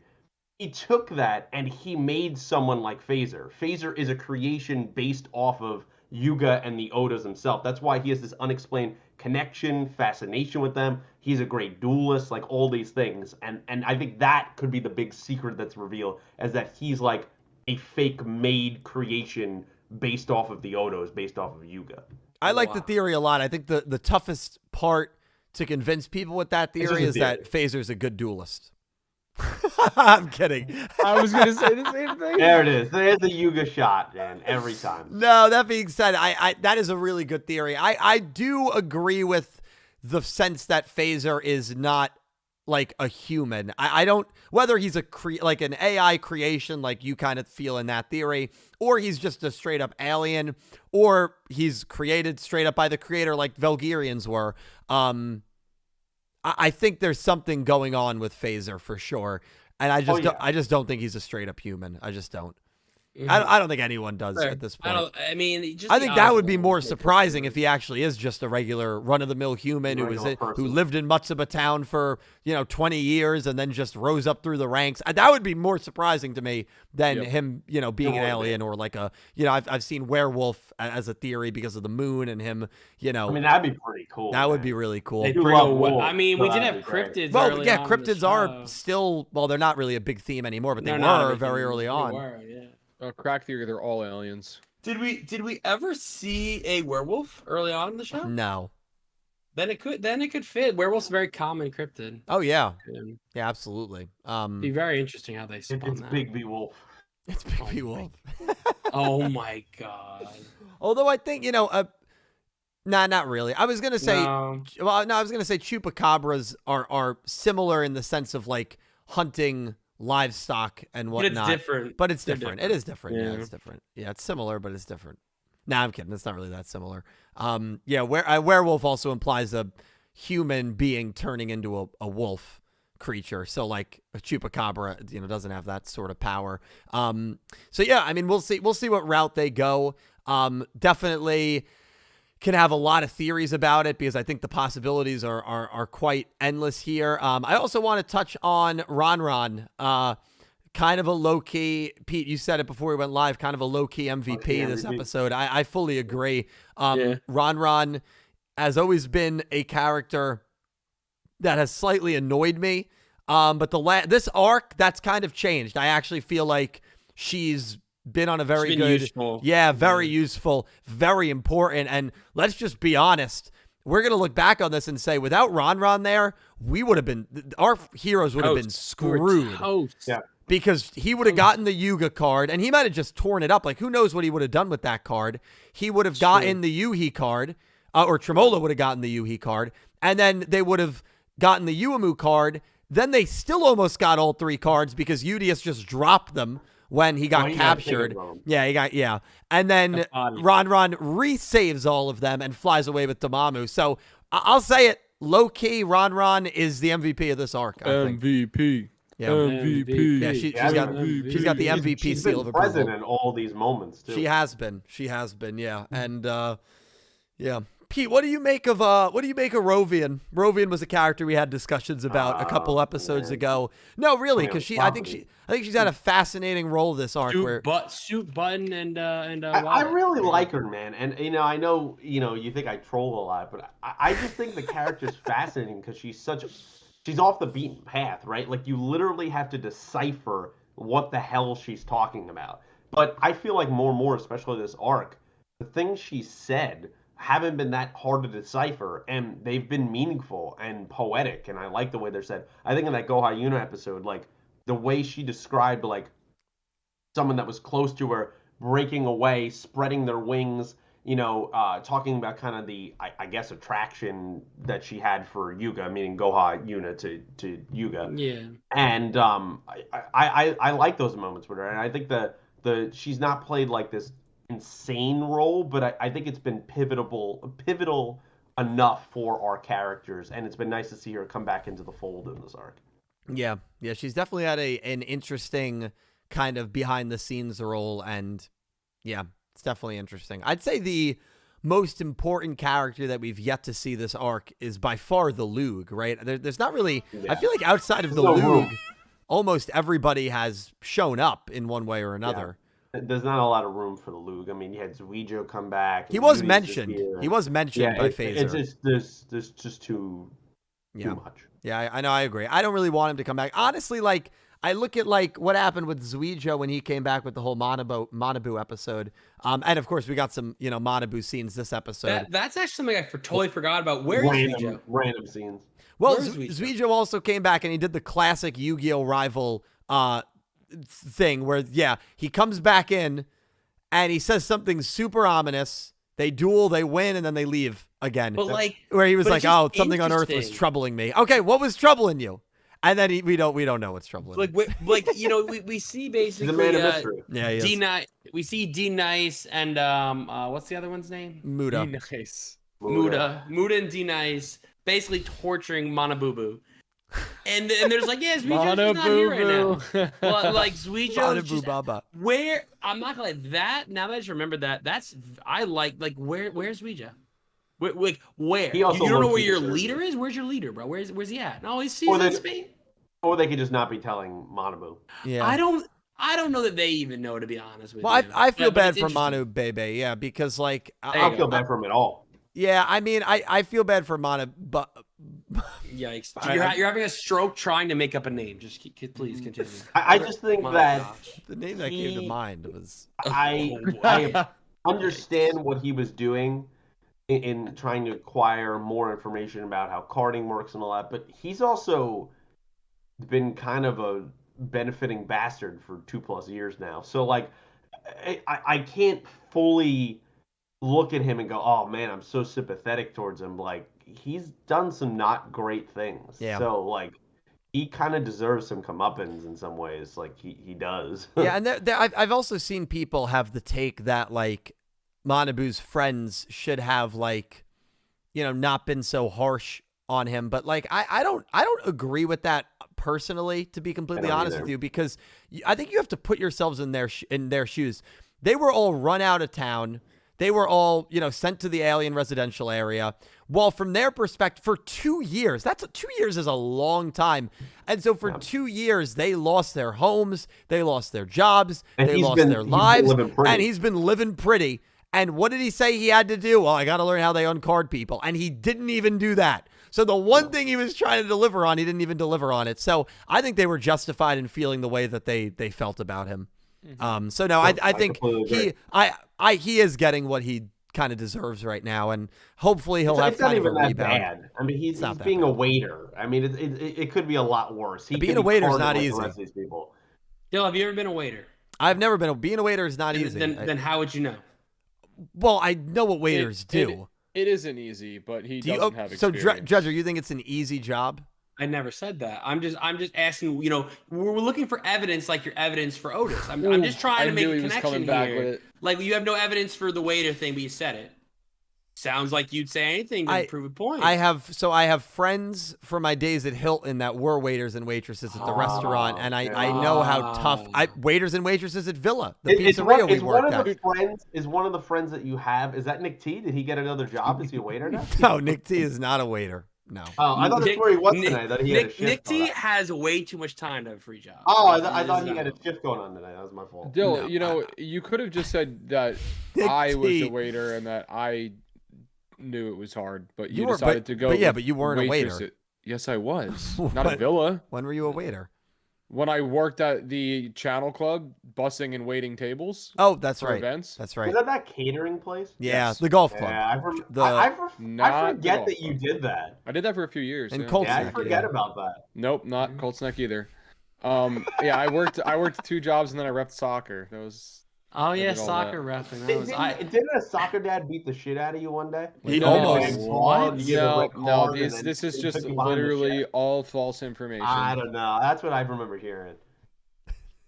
S1: he took that and he made someone like Phaser. Phaser is a creation based off of Yuga and the Odas himself. That's why he has this unexplained connection, fascination with them. He's a great duelist, like all these things. And I think that could be the big secret that's revealed, is that he's like a fake made creation based off of the Odos, based off of Yuga.
S2: I like the theory a lot. I think the toughest part to convince people with that theory is that Phaser's a good duelist. I'm kidding.
S4: I was going to say the same thing.
S1: There it is. There's the Yuga shot, man, every time.
S2: No, that being said, I that is a really good theory. I do agree with the sense that Phaser is not like a human. I don't, whether he's like an AI creation like you kind of feel in that theory, or he's just a straight up alien, or he's created straight up by the creator like Velgirians were. I think there's something going on with Phaser for sure, and I just don't think he's a straight up human. I just don't. I don't think anyone does at this point.
S3: I think
S2: that would be more surprising if he actually is just a regular run-of-the-mill human who lived in Matsuba town for 20 years and then just rose up through the ranks. That would be more surprising to me than him being an alien or like a I've seen werewolf as a theory because of the moon and him. I
S1: mean, that'd be pretty cool.
S2: That would be really cool.
S3: We did have cryptids.
S2: Well, yeah, cryptids are still, well, they're not really a big theme anymore, but they were very early on.
S3: They were, yeah.
S4: Crack theory, they're all aliens.
S3: Did we ever see a werewolf early on in the show?
S2: No.
S3: Then it could fit. Werewolf's a very common cryptid.
S2: Oh yeah. Yeah, absolutely.
S3: Be very interesting how they spun that.
S1: It's Big B Wolf.
S2: It's Big B Wolf.
S3: Oh my god.
S2: Although I think, nah, not really. I was gonna say chupacabras are similar in the sense of like hunting livestock and whatnot. But it's different. It is different. Yeah, it's different. Yeah, it's similar, but it's different. Nah, I'm kidding. It's not really that similar. Werewolf also implies a human being turning into a wolf creature. So like a chupacabra, doesn't have that sort of power. So yeah, I mean, we'll see what route they go. Definitely can have a lot of theories about it because I think the possibilities are quite endless here. I also want to touch on Ron. Kind of a low-key, Pete, you said it before we went live, kind of a low-key MVP this episode. I fully agree. Ron has always been a character that has slightly annoyed me. But this arc, that's kind of changed. I actually feel like she's been on a very good,
S3: useful.
S2: Very useful, very important. And let's just be honest. We're going to look back on this and say, without Ron there, our heroes would have been screwed.
S1: Yeah.
S2: Because he would have gotten the Yuga card, and he might have just torn it up. Like, who knows what he would have done with that card. He would have gotten the Yuhi card, or Tremolo would have gotten the Yuhi card, and then they would have gotten the Yuumu card. Then they still almost got all three cards because Udius just dropped them when he got captured. And then Ron re-saves all of them and flies away with Dormammu. So I'll say it, low-key, Ron is the MVP of this arc, I think.
S4: MVP. Yeah. MVP.
S2: Yeah, she's got the MVP seal of approval.
S1: She's been present in all these moments, too.
S2: She has been, yeah. And, yeah. Pete, what do you make of Rovian? Rovian was a character we had discussions about a couple episodes ago. No, really, because I think she's had a fascinating role this arc.
S3: Suit Button and
S1: I really like her, man. And I know you think I troll a lot, but I just think the character's fascinating because she's off the beaten path, right? Like you literally have to decipher what the hell she's talking about. But I feel like more and more, especially this arc, the things she said haven't been that hard to decipher, and they've been meaningful and poetic, and I like the way they're said. I think in that Goha Yuna episode, like the way she described like someone that was close to her breaking away, spreading their wings, talking about kind of the I guess attraction that she had for Yuga, meaning Goha Yuna to Yuga.
S3: Yeah.
S1: And I like those moments with her, and I think the she's not played like this insane role, but I think it's been pivotal enough for our characters, and it's been nice to see her come back into the fold in this arc.
S2: Yeah, she's definitely had an interesting kind of behind the scenes role, and yeah, it's definitely interesting. I'd say the most important character that we've yet to see this arc is by far the Lug, right? There's not really, I feel like outside of the Lug, almost everybody has shown up in one way or another.
S1: Yeah. There's not a lot of room for the Lug. I mean, you had Yugioh come back.
S2: He was mentioned. He was mentioned by Phaser.
S1: It's there's just too much.
S2: Yeah, I know. I agree. I don't really want him to come back. Honestly, like I look at like what happened with Yugioh when he came back with the whole Manabu episode. And of course we got some Manabu scenes this episode.
S3: That's actually something I totally forgot about. Where is Yugioh?
S1: Random scenes.
S2: Well, Yugioh also came back and he did the classic Yu-Gi-Oh rival thing where he comes back in and he says something super ominous. They duel, they win, and then they leave again.
S3: But
S2: where he was like, "Oh, something on Earth was troubling me." Okay, what was troubling you? And then we don't know what's troubling.
S3: We see basically
S1: the man of mystery.
S3: D-Nice. We see D-Nice and what's the other one's name?
S2: Muda.
S4: D-Nice.
S3: Muda and D-Nice basically torturing Manabubu. And there's like, Zuijo's not here right now. But like Zuijo's just, where I'm not gonna that. Now that I just remembered that's where's Zuijoh? Where? You don't know where your leader is? Where's your leader, bro? Where's he at? No, he's in Spain.
S1: Or they could just not be telling Manabu.
S2: Yeah.
S3: I don't know that they even know, to be honest with you.
S2: Well, I feel bad for Manu Bebe, because like
S1: I don't feel bad for him at all.
S2: Yeah, I mean, I feel bad for Manu, but
S3: yikes! You're having a stroke trying to make up a name. Just please continue.
S1: I just think
S2: the name that came to mind was
S1: I understand what he was doing in trying to acquire more information about how carding works and all that, but he's also been kind of a benefiting bastard for 2+ years now. So like, I can't fully look at him and go, oh man, I'm so sympathetic towards him. Like, he's done some not great things.
S2: Yeah.
S1: So like, he kind of deserves some comeuppance in some ways. Like he does.
S2: Yeah, and I've also seen people have the take that like Manabu's friends should have like, not been so harsh on him. But like, I don't agree with that personally, to be completely honest with you, because I think you have to put yourselves in their shoes. They were all run out of town. They were all, sent to the alien residential area. Well, from their perspective, for 2 years, 2 years is a long time. And so for 2 years, they lost their homes, they lost their jobs, they lost their lives, and he's been living pretty. And what did he say he had to do? Well, I got to learn how they uncard people. And he didn't even do that. So the one thing he was trying to deliver on, he didn't even deliver on it. So I think they were justified in feeling the way that they felt about him. So no, I think he is getting what he kind of deserves right now, and hopefully he'll have kind of a rebound.
S1: Bad. I mean, he's being a waiter. I mean, it could be a lot worse.
S2: Being a waiter is not easy.
S3: Dylan, have you ever been a waiter?
S2: I've never been. Being a waiter is not easy.
S3: Then how would you know?
S2: Well, I know what waiters do.
S4: It isn't easy, but he doesn't have experience.
S2: So, Dredger, you think it's an easy job?
S3: I never said that. I'm just asking. You know, we're looking for evidence, like your evidence for Otis. I'm just trying to make a connection here. Like you have no evidence for the waiter thing, but you said it. Sounds like you'd say anything to prove a point.
S2: I have friends from my days at Hilton that were waiters and waitresses at the restaurant, and I know how tough waiters and waitresses at Villa, the pizzeria we worked at.
S1: Is one of the friends that you have, is that Nick T? Did he get another job? Is he a waiter now?
S2: No, Nick T is not a waiter. No.
S1: Oh, I thought that's where he was tonight. That he had a shift
S3: Nick T has way too much time to have a free job.
S1: Oh, I thought he had a shift going on tonight. That was my fault.
S4: Dill, you know, you could have just said that I was a waiter and that I knew it was hard, but you decided to go.
S2: But you weren't a waiter.
S4: Yes, I was. Not a Villa.
S2: When were you a waiter?
S4: When I worked at the Channel Club, bussing and waiting tables.
S2: Oh, that's right.
S4: Events.
S2: That's right.
S1: Was that catering place?
S2: Yeah, yes. The golf club.
S1: Yeah, I forget that you did that.
S4: I did that for a few years.
S2: And Colts
S1: I forget about that.
S4: Nope, not Colts Neck either. Yeah, I worked 2 jobs and then I repped soccer. That was.
S3: Oh yeah, soccer repping.
S1: Didn't a soccer dad beat the shit out of you one day?
S2: He almost.
S4: What? No. This is just literally all false information.
S1: I don't know. That's what I remember hearing.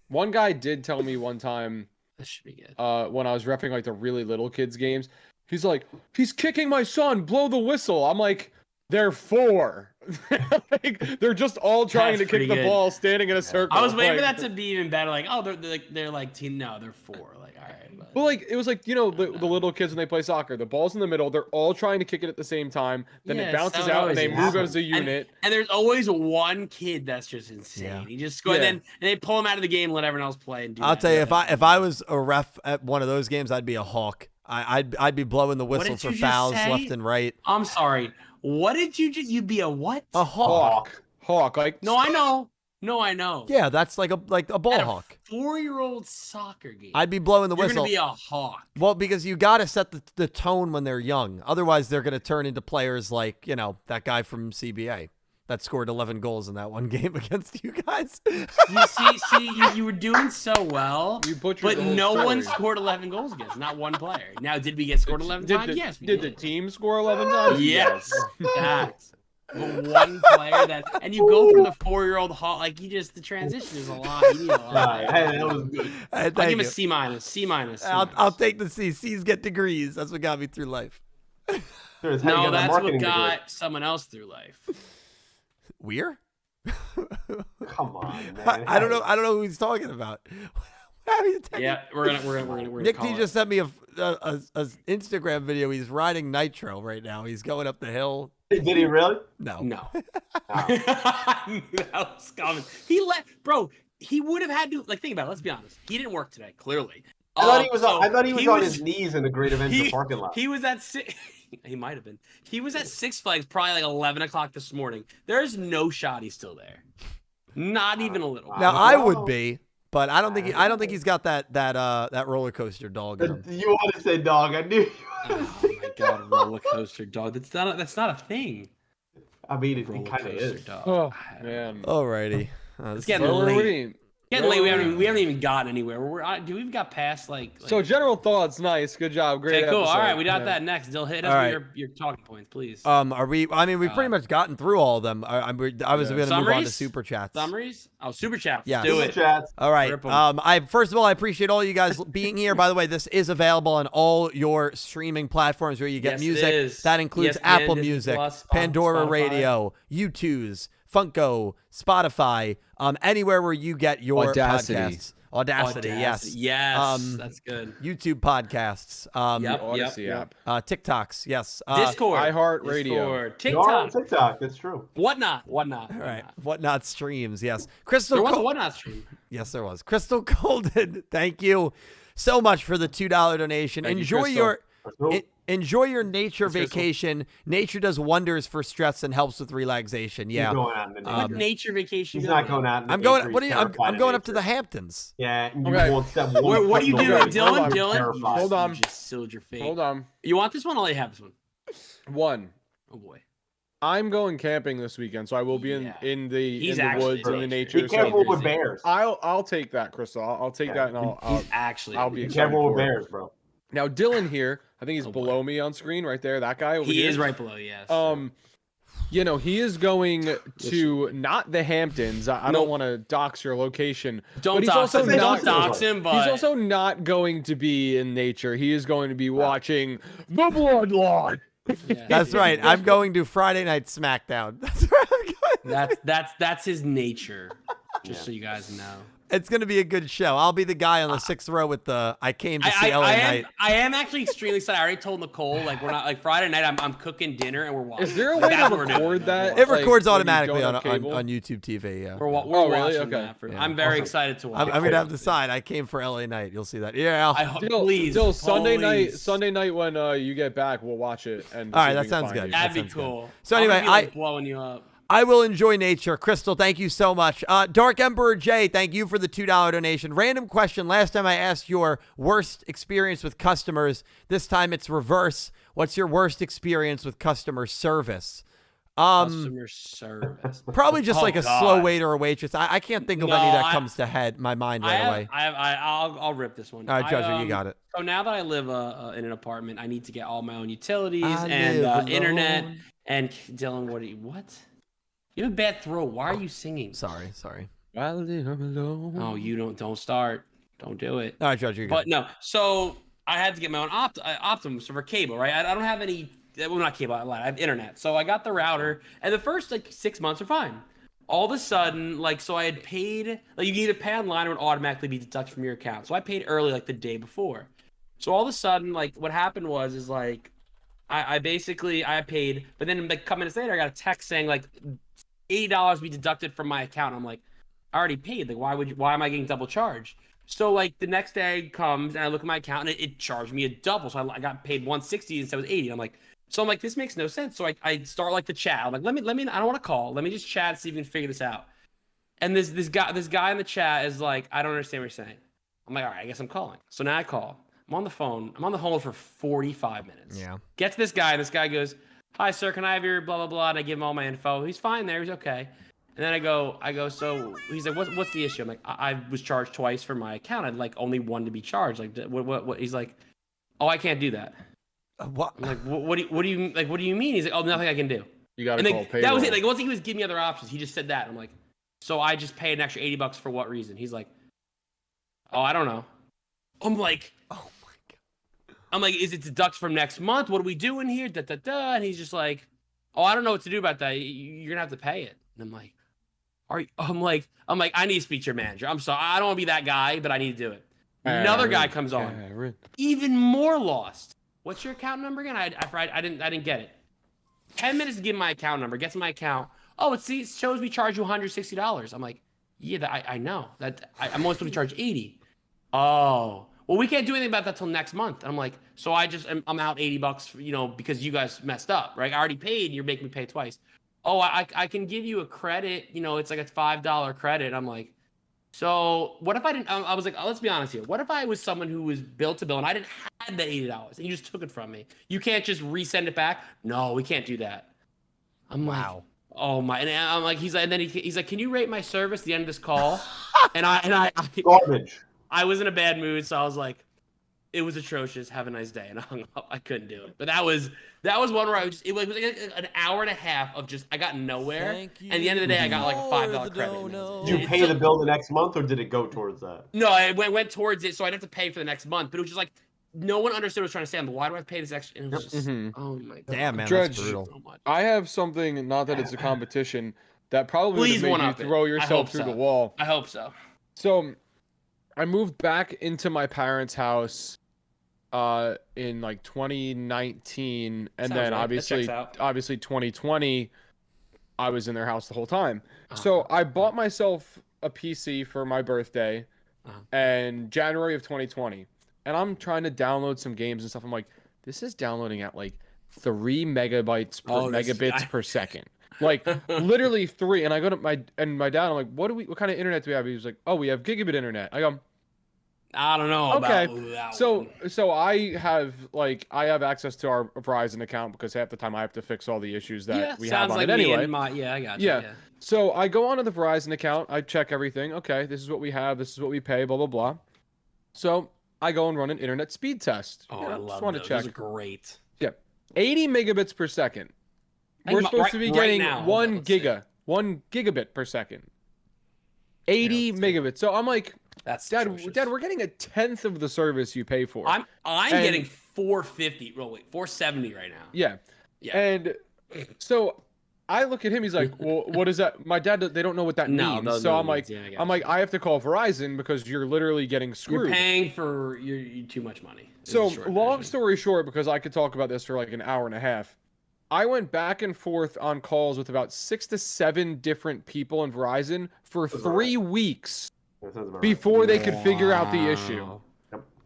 S4: One guy did tell me one time.
S3: This should be good.
S4: When I was repping like the really little kids games, he's like, "He's kicking my son. Blow the whistle." I'm like, "They're 4." Like, they're just all trying to kick the ball, standing in a circle.
S3: I was waiting for that to be even better. Like, oh, they're like teen. No, they're 4. Like, all right. But...
S4: Well, like it was like, you know, the little kids when they play soccer, the ball's in the middle. They're all trying to kick it at the same time. Then it bounces out and they move as a unit.
S3: And there's always one kid that's just insane. Yeah. He just and then they pull him out of the game, and let everyone else play. And
S2: I'll tell you, if I was a ref at one of those games, I'd be a hawk. I'd be blowing the whistle for fouls left and right.
S3: I'm sorry. What did you just? You'd be a what?
S2: A hawk.
S4: Hawk. Like
S3: no, I know.
S2: Yeah, that's like a ball hawk.
S3: 4-year-old soccer game.
S2: I'd be blowing the whistle.
S3: You're gonna be a hawk.
S2: Well, because you got to set the tone when they're young. Otherwise, they're gonna turn into players like that guy from CBA that scored 11 goals in that one game against you guys.
S3: You were doing so well, but no one scored 11 goals against. Not one player. Now, did we get scored 11 times? Yes.
S4: Did the team score 11 times?
S3: Yes. Facts. But one player and you go from the 4-year-old hawk, like the transition is a lot. You need a lot.
S1: Hey, that was good.
S3: I'll give him a C minus. C minus.
S2: I'll take the C. C's get degrees. That's what got me through life.
S3: No, that's what got someone else through life.
S2: We're?
S1: Come on, man.
S2: I don't know who he's talking about.
S3: Yeah, we're gonna
S2: Nick T just sent me a Instagram video. He's riding nitro right now. He's going up the hill.
S1: Did he really?
S2: No.
S3: Oh. I knew that was coming. He would have had to think about it. Let's be honest. He didn't work today. Clearly.
S1: I thought he was on his knees in the great events parking lot.
S3: He was at He might have been. He was at Six Flags probably like 11 o'clock this morning. There's no shot he's still there. Not even a little.
S2: Now I would be, but I don't think he's got that roller coaster dog in him.
S1: You want to say dog? I knew.
S3: Oh my god, roller coaster dog. That's not a thing.
S1: I mean, it kind of is.
S3: Dog.
S4: Oh man.
S2: Alrighty.
S3: It's getting late. Getting late. We haven't even gotten anywhere. We've got past
S4: So general thoughts, nice, good job, great.
S3: Okay, cool.
S4: Episode.
S3: All right, we got that next. Dill, hit us with your talking points, please.
S2: Are we? I mean, we've pretty much gotten through all of them. I was going to move on to super chats.
S3: Summaries? Oh, super chats.
S2: Yeah,
S3: do it.
S1: Chats.
S2: All right. First of all, I appreciate all you guys being here. By the way, this is available on all your streaming platforms where you get music. That includes Apple Music, Pandora Radio, U2's, Funko, Spotify, anywhere where you get your podcasts. Audacity, yes.
S3: Yes, that's good.
S2: YouTube podcasts.
S4: Odyssey app.
S2: TikToks, yes.
S3: Discord.
S4: iHeartRadio.
S1: TikTok, that's true.
S3: Whatnot. All
S2: right. Whatnot streams, yes.
S3: There was a Whatnot stream.
S2: Yes, there was. Crystal Golden, thank you so much for the $2 donation. Enjoy your nature vacation. Nature does wonders for stress and helps with relaxation. Yeah.
S1: He's going out in
S3: what nature vacation?
S1: He's not going out.
S2: I'm going up to the Hamptons.
S1: Yeah.
S3: Okay. What are you doing, Dylan?
S4: Hold on.
S3: You just sealed your fate.
S4: Hold on.
S3: You want this one? I'll let you have this one. Oh boy.
S4: I'm going camping this weekend, so I will be in the woods in the nature.
S1: Be careful with bears.
S4: I'll take that, Crystal. I'll take that, and I'll be
S1: careful with bears, bro.
S4: Now Dylan here, I think he's below me on screen right there. That guy over here.
S3: He is right below. Yes.
S4: he is going to not the Hamptons. I don't want to dox your location.
S3: Don't dox him, but
S4: he's also not going to be in nature. He is going to be watching the Bloodline.
S2: Yeah. That's right. I'm going to Friday Night SmackDown. That's where I'm
S3: going. That's his nature. Just so you guys know.
S2: It's going to be a good show. I'll be the guy on the 6th row with the I came to see LA Knight.
S3: I am actually extremely excited. I already told Nicole, like, we're not, like, Friday night, I'm cooking dinner and we're watching.
S4: Is there a way to record that?
S2: It records automatically on YouTube TV, yeah.
S3: We're watching that. I'm very excited to watch.
S2: I'm going to have to decide. I came for LA Knight. You'll see that. Yeah.
S3: Please.
S4: Sunday night when you get back, we'll watch it. And
S2: all right, that sounds good.
S3: That'd be cool.
S2: Good. So anyway,
S3: I'm blowing you up.
S2: I will enjoy nature. Crystal, thank you so much. Dark Emperor J, thank you for the $2 donation. Random question. Last time I asked your worst experience with customers. This time it's reverse. What's your worst experience with customer service?
S3: Customer service.
S2: Probably just like a slow waiter or waitress. I can't think of any that comes to my mind right away.
S3: I'll rip this one.
S2: All right, Judger, you got it.
S3: So now that I live in an apartment, I need to get all my own utilities and internet. And Dylan, what? You have a bad throat. Why are you singing?
S2: Sorry.
S4: I live alone.
S3: Oh, don't start. Don't do it.
S2: All right, Judge, you're good.
S3: But no, so I had to get my own Optimum for cable, right? I don't have any, well, not cable, I have internet. So I got the router, and the first, 6 months are fine. All of a sudden, so I had paid, you can either pay online or it would automatically be deducted from your account. So I paid early, the day before. So all of a sudden, what happened was, I paid, but then, a couple minutes later, I got a text saying, $80 be deducted from my account. I'm like, I already paid. Why am I getting double charged? So the next day comes and I look at my account and it charged me a double. So I got paid $160 instead of $80. I'm like, this makes no sense. So I start the chat. I'm like, let me, I don't want to call. Let me just chat, see if we can figure this out. And this guy in the chat is like, I don't understand what you're saying. I'm like, all right, I guess I'm calling. So now I call. I'm on the phone. I'm on the hold for 45 minutes.
S2: Yeah.
S3: Get to this guy. And this guy goes, hi, sir, can I have your blah, blah, blah? And I give him all my info. He's fine there. He's okay. And then I go, so he's like, what's the issue? I'm like, I was charged twice for my account. I'd only one to be charged. What? He's like, oh, I can't do that.
S2: What?
S3: I'm like, what do you mean? He's like, oh, nothing I can do.
S4: You got to call payroll.
S3: That was it. Once he was giving me other options, he just said that. I'm like, so I just paid an extra $80 for what reason? He's like, oh, I don't know. I'm like, oh. I'm like, is it deducted from next month? What are we doing here? And he's just like, oh, I don't know what to do about that. You're gonna have to pay it. And I'm like, I'm like, I need to speak to your manager. I'm sorry, I don't want to be that guy, but I need to do it. Another guy comes on, even more lost. What's your account number again? I didn't get it. 10 minutes to give my account number. Gets my account. Oh, it shows me charge you $160. I'm like, yeah, I know that I'm only supposed to charge $80. Oh. Well, we can't do anything about that till next month. And I'm like, so I'm out $80, because you guys messed up, right? I already paid. You're making me pay twice. Oh, I can give you a credit. It's like a $5 credit. I'm like, so what if I didn't? I was like, let's be honest here. What if I was someone who was bill to bill and I didn't have that $80 and you just took it from me? You can't just resend it back. No, we can't do that. I'm like, oh my! And I'm like, he's like, can you rate my service at the end of this call? and I
S1: garbage.
S3: I was in a bad mood, so I was like, it was atrocious. Have a nice day. And I hung up. I couldn't do it. But that was one where it was like an hour and a half of just, I got nowhere. And at the end of the day, I got like a $5 credit.
S1: Did you pay the bill the next month, or did it go towards that?
S3: No, it went towards it, so I'd have to pay for the next month. But it was just like, no one understood what I was trying to say. I'm like, why do I pay this extra? And it was just, oh my God.
S2: Damn, man,
S4: Judge,
S2: that's brutal.
S3: So much.
S4: I have something, not that it's a competition, that probably would have made you throw yourself through the wall.
S3: I hope so.
S4: So I moved back into my parents' house in 2019, and
S3: Sounds
S4: then
S3: right.
S4: obviously 2020 I was in their house the whole time. So I bought myself a PC for my birthday in January of 2020, and I'm trying to download some games and stuff. I'm like, this is downloading at 3 megabits per second. Literally 3. And I go to my dad, I'm like, what kind of internet do we have? He was like, oh, we have gigabit internet. I go,
S3: I don't know.
S4: Okay.
S3: About that
S4: so
S3: one.
S4: I have access to our Verizon account because half the time I have to fix all the issues that we have on it anyway.
S3: I got you.
S4: Yeah. So I go onto the Verizon account, I check everything. Okay, this is what we have, this is what we pay, blah blah blah. So I go and run an internet speed test.
S3: Oh, I love
S4: just want to check.
S3: Those are great.
S4: Yeah. 80 megabits per second. We're supposed to be getting
S3: now,
S4: 1 gigabit per second. 80 megabits. So I'm like,
S3: that's
S4: Dad,
S3: atrocious.
S4: Dad, we're getting a tenth of the service you pay for.
S3: I'm getting 450. Wait, 470 right now.
S4: Yeah.
S3: Yeah.
S4: And so I look at him. He's like, "Well, what is that?" My dad, they don't know what that means. So I'm like, I have to call Verizon because you're literally getting screwed.
S3: You're paying for you too much money.
S4: So long story short, because I could talk about this for like an hour and a half, I went back and forth on calls with about 6 to 7 different people in Verizon for 3 weeks before they could figure out the issue.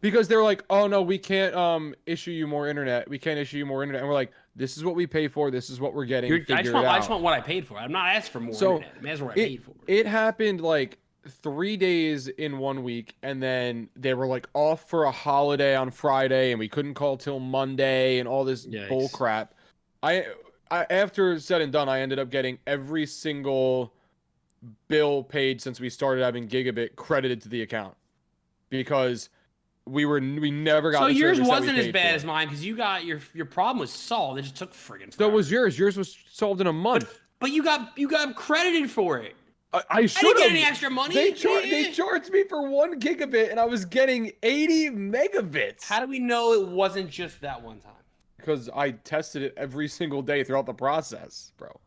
S4: Because they're like, oh no, we can't issue you more internet. We can't issue you more internet. And we're like, this is what we pay for. This is what we're getting.
S3: I just want what I paid for. I'm not asking for more internet. I'm asking what I paid for.
S4: It happened like 3 days in 1 week, and then they were like off for a holiday on Friday, and we couldn't call till Monday, and all this bull crap. I after said and done, I ended up getting every single bill paid since we started having gigabit credited to the account because we never got.
S3: So yours wasn't as bad as mine because you got your problem was solved. It just took friggin' forever.
S4: So was yours. Yours was solved in a month.
S3: But you got credited for it.
S4: I
S3: didn't get any extra money.
S4: They charged me for 1 gigabit, and I was getting 80 megabits.
S3: How do we know it wasn't just that one time?
S4: Because I tested it every single day throughout the process, bro.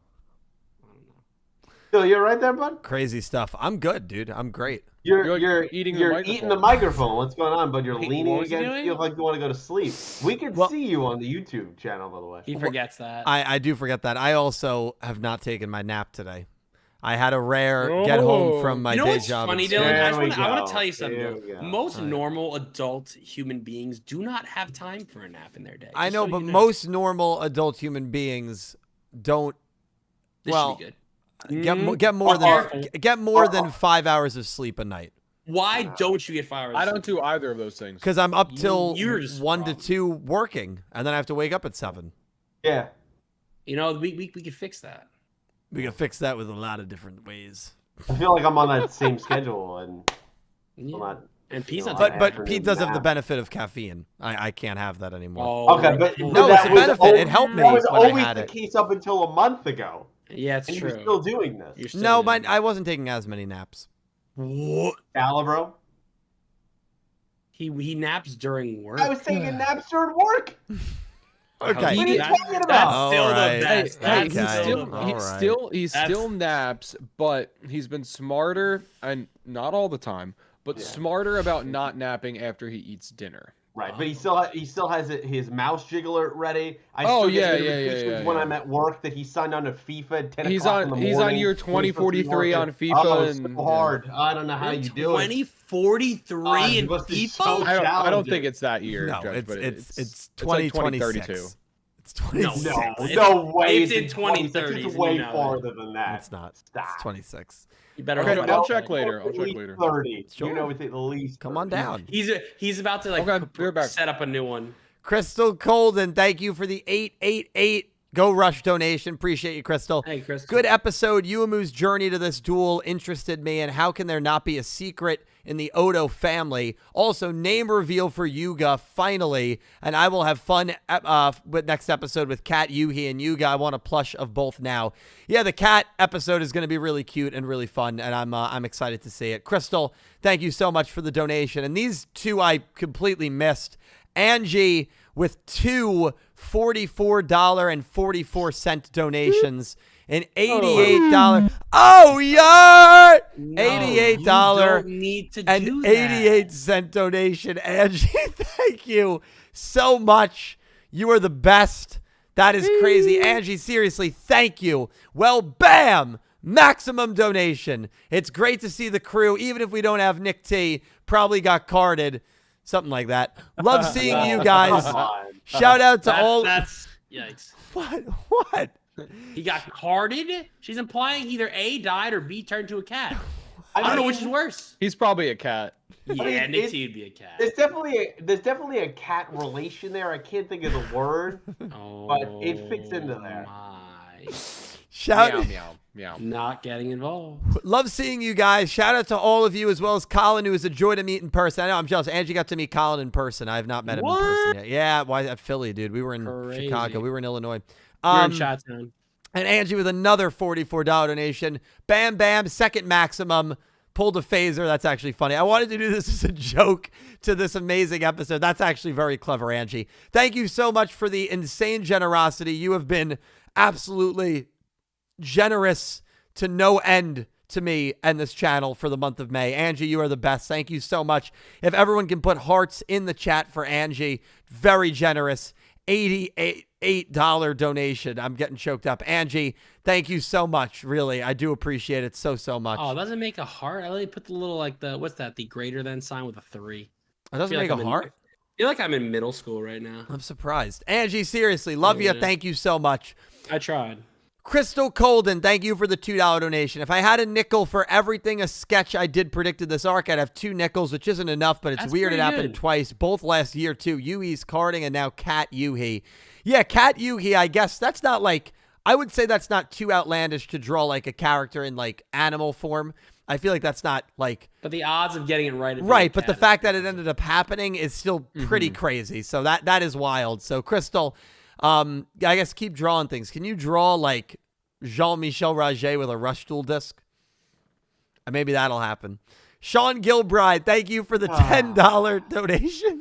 S1: Phil, you all right there, bud?
S2: Crazy stuff. I'm good, dude. I'm great.
S1: You're eating the microphone. What's going on, bud? You're leaning against. Feel like you want to go to sleep. We can see you on the YouTube channel, by the way.
S3: He forgets that.
S2: I do forget that. I also have not taken my nap today. I had a rare get home from my day job.
S3: Funny, Dylan? I want to tell you something. Most normal adult human beings do not have time for a nap in their day.
S2: I know, but most normal adult human beings don't.
S3: This should be
S2: get
S3: good.
S2: get more than 5 hours of sleep a night.
S3: Why don't you get 5 hours?
S4: I don't do either of those things.
S2: Because I'm up till 1 to 2 working, and then I have to wake up at 7.
S1: Yeah.
S3: You know, we could fix that.
S2: We can fix that with a lot of different ways.
S1: I feel like I'm on that same schedule, and
S3: and Pete's not.
S2: But Pete does have the benefit of caffeine. I can't have that anymore.
S3: Oh,
S1: okay, but
S2: no, it's a benefit. It helped me.
S1: That was
S2: when
S1: always
S2: I had
S1: the
S2: it.
S1: case up until a month ago.
S3: Yeah, it's
S1: and
S3: true.
S1: You're still doing this.
S2: No, but I wasn't taking as many naps.
S3: What?
S1: Calibro?
S3: He naps during work.
S1: I was taking naps during work.
S2: Okay.
S1: What are you talking about?
S3: That's still the best.
S4: He still naps, but he's been smarter, and not all the time, but smarter about not napping after he eats dinner.
S1: Right, but he still has his mouse jiggler ready. When I'm at work, that he signed on to FIFA at 10 o'clock in the morning.
S4: He's on year 2043 on FIFA.
S1: Oh, it's so hard. I don't know how you do it.
S3: 2043 in FIFA?
S1: So
S4: I don't think it's that year.
S2: No,
S4: Judge,
S2: it's 2032. It's 2026.
S1: No way.
S3: It's in 2030.
S1: It's way farther than that.
S2: It's not.
S1: Stop.
S2: It's 26.
S3: You better.
S4: Okay, I'll check later.
S1: 30.
S2: Sure.
S1: You know, it's at least.
S2: Come on down.
S3: He's about to set up a new one.
S2: Crystal Colden, thank you for the 888 Go Rush donation. Appreciate you, Crystal.
S3: Hey, Crystal.
S2: Good episode. Yuumu's journey to this duel interested me, and how can there not be a secret in the Odo family? Also, name reveal for Yuga, finally, and I will have fun with next episode with Cat, Yuhi, and Yuga. I want a plush of both now. Yeah, the Cat episode is going to be really cute and really fun, and I'm excited to see it. Crystal, thank you so much for the donation, and these two I completely missed. Angie with two $44.44 donations and $88. Oh, yeah! $88 and 88-cent donation. Angie, thank you so much. You are the best. That is crazy. Angie, seriously, thank you. Well, bam! Maximum donation. It's great to see the crew, even if we don't have Nick T. Probably got carded. Something like that. Love seeing you guys. Shout out to all.
S3: That's yikes.
S2: What?
S3: He got carded? She's implying either A, died, or B, turned to a cat. I don't know which is worse.
S4: He's probably a cat.
S3: Yeah, Nick T would be a cat.
S1: There's definitely a cat relation there. I can't think of the word, but it fits into there.
S2: Shout
S4: meow.
S3: Not getting involved.
S2: Love seeing you guys. Shout out to all of you, as well as Colin, who is a joy to meet in person. I know I'm jealous. Angie got to meet Colin in person. I have not met him in person yet. Yeah, why at Philly, dude? We were in Chicago. We were in Illinois.
S3: We're in Chi-Town.
S2: And Angie with another $44 donation. Bam Bam, second maximum. Pulled a phaser. That's actually funny. I wanted to do this as a joke to this amazing episode. That's actually very clever, Angie. Thank you so much for the insane generosity. You have been absolutely generous to no end to me and this channel for the month of May. Angie, you are the best. Thank you so much. If everyone can put hearts in the chat for Angie, very generous. $88 donation. I'm getting choked up. Angie, thank you so much. Really, I do appreciate it so much.
S3: Oh, it doesn't make a heart. I only put the little what's that? The greater than sign with a 3.
S2: It doesn't make a heart?
S3: I feel like I'm in middle school right now.
S2: I'm surprised. Angie, seriously, love you. Thank you so much.
S3: I tried.
S2: Crystal Colden, thank you for the $2 donation. If I had a nickel for everything a sketch I did predicted this arc, I'd have 2 nickels, which isn't enough, but it's weird it happened twice, both last year too. Yui's carding and now Cat Yuhi. Yeah, Cat Yuhi, I guess that's not like, I would say that's not too outlandish to draw like a character in like animal form. I feel like that's not like...
S3: But the odds of getting it right...
S2: Right, but the fact that it ended up happening is still pretty crazy. So that is wild. So Crystal... I guess keep drawing things. Can you draw like Jean-Michel Raget with a Rush Tool disc? Maybe that'll happen. Sean Gilbride, thank you for the $10 donation.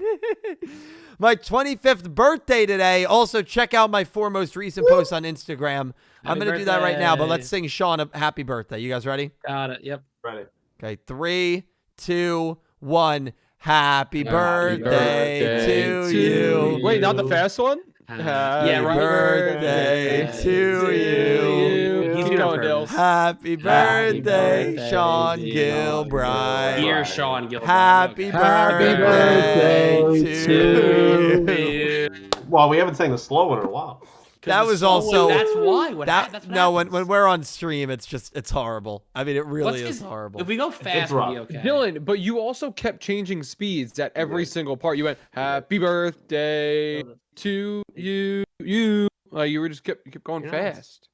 S2: My 25th birthday today. Also, check out my 4 most recent posts on Instagram. I'm going to do that right now, but let's sing Sean a happy birthday. You guys ready?
S3: Got it. Yep.
S1: Ready.
S2: Okay, 3, 2, 1. Happy birthday to you.
S4: Wait, not the fast one?
S2: Happy birthday to you.
S4: Keep going, Dills.
S2: Happy birthday, Sean Gilbride.
S3: Dear Sean Gilbride.
S2: Happy birthday to you.
S1: Well, we haven't sang the slow one in a while.
S2: That was also...
S3: That's why.
S2: That's no, when we're on stream, it's horrible. I mean, it really is horrible.
S3: If we go fast, we'll be okay.
S4: Dylan, but you also kept changing speeds at every single part. You went, happy birthday to you. You were just kept going fast.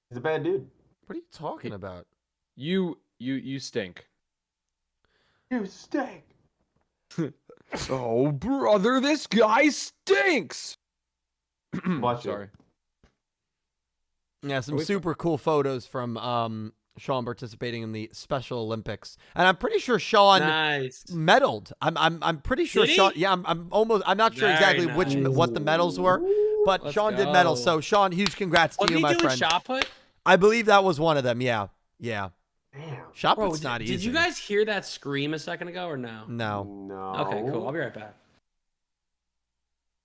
S1: He's a bad dude.
S2: What are you talking about?
S4: You stink.
S1: You stink.
S4: Oh, brother, this guy stinks.
S1: Sorry.
S2: Yeah, some super cool photos from Sean participating in the Special Olympics, and I'm pretty sure Sean medaled. I'm pretty sure Sean. Yeah, I'm not sure exactly what the medals were, but Sean did medal. So Sean, huge congrats to you, my friend.
S3: Shot put?
S2: I believe that was one of them. Yeah.
S1: Damn.
S2: Shot put's not easy.
S3: Did you guys hear that scream a second ago or no?
S2: No.
S3: Okay, cool. I'll be right back.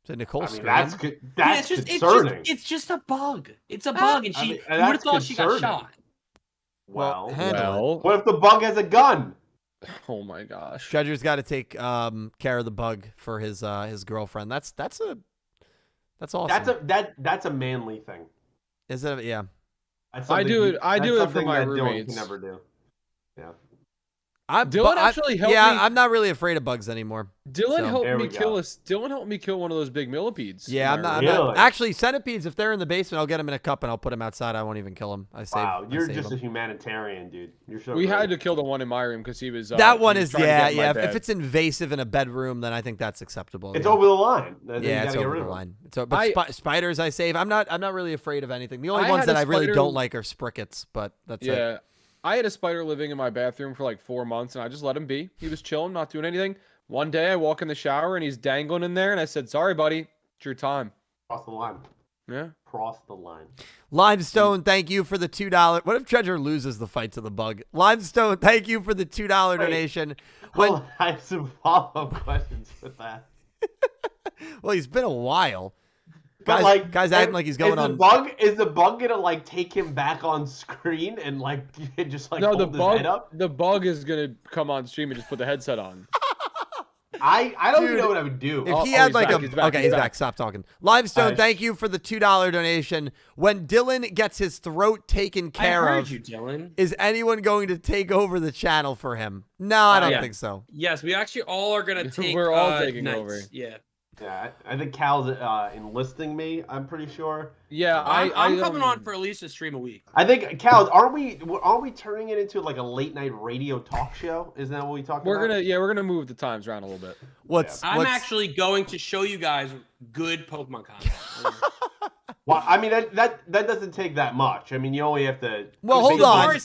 S2: So Nicole scream?
S1: That's good. That's concerning.
S3: It's just a bug. It's a bug, and you would have thought she got shot.
S1: Well,
S2: what
S1: if the bug has a gun?
S4: Oh my gosh.
S2: Dredger's got to take care of the bug for his girlfriend. That's awesome.
S1: That's a manly thing.
S2: Is it? Yeah.
S4: I do it for my roommates.
S1: Dylan can never do. Yeah.
S4: Dylan actually helped me.
S2: Yeah, I'm not really afraid of bugs anymore.
S4: Dylan helped me kill one of those big millipedes.
S2: Yeah, I'm not. Actually, centipedes, if they're in the basement, I'll get them in a cup and I'll put them outside. I won't even kill them.
S1: Wow, you're just a humanitarian, dude. You're so
S4: We had to kill the one in my room because he was.
S2: That one is yeah. If it's invasive in a bedroom, then I think that's acceptable.
S1: It's over the line.
S2: Yeah, it's over the line. But spiders I save. I'm not really afraid of anything. The only ones that I really don't like are sprickets, but that's it.
S4: Yeah. I had a spider living in my bathroom for like 4 months, and I just let him be. He was chilling, not doing anything. One day, I walk in the shower, and he's dangling in there, and I said, sorry, buddy. It's your time.
S1: Cross the line.
S4: Yeah.
S1: Cross the line.
S2: Limestone, thank you for the $2. What if Dredger loses the fight to the bug? Limestone, thank you for the $2 donation.
S1: I have some follow-up questions with that.
S2: Well, he's been a while.
S1: But
S2: guys acting like he's going on.
S1: Is the bug gonna take him back on screen and just hold his head up?
S4: The bug is gonna come on stream and just put the headset on.
S1: I don't even know what I would do.
S2: If he had he's back. Stop talking. Limestone, thank you for the $2 donation. When Dylan gets his throat taken care of,
S3: Dylan.
S2: Is anyone going to take over the channel for him? No, I don't think so.
S3: Yes, we actually all are gonna take.
S4: We're all taking over.
S3: Yeah.
S1: Yeah, I think Cal's enlisting me. I'm pretty sure.
S4: Yeah,
S3: I'm coming on for at least a stream a week.
S1: I think Cal, aren't we turning it into like a late night radio talk show? Isn't that what we talked about?
S4: We're gonna move the times around a little bit.
S3: I'm actually going to show you guys good Pokemon content.
S1: Well, I mean that doesn't take that much. I mean, you only have to.
S2: Well, hold on.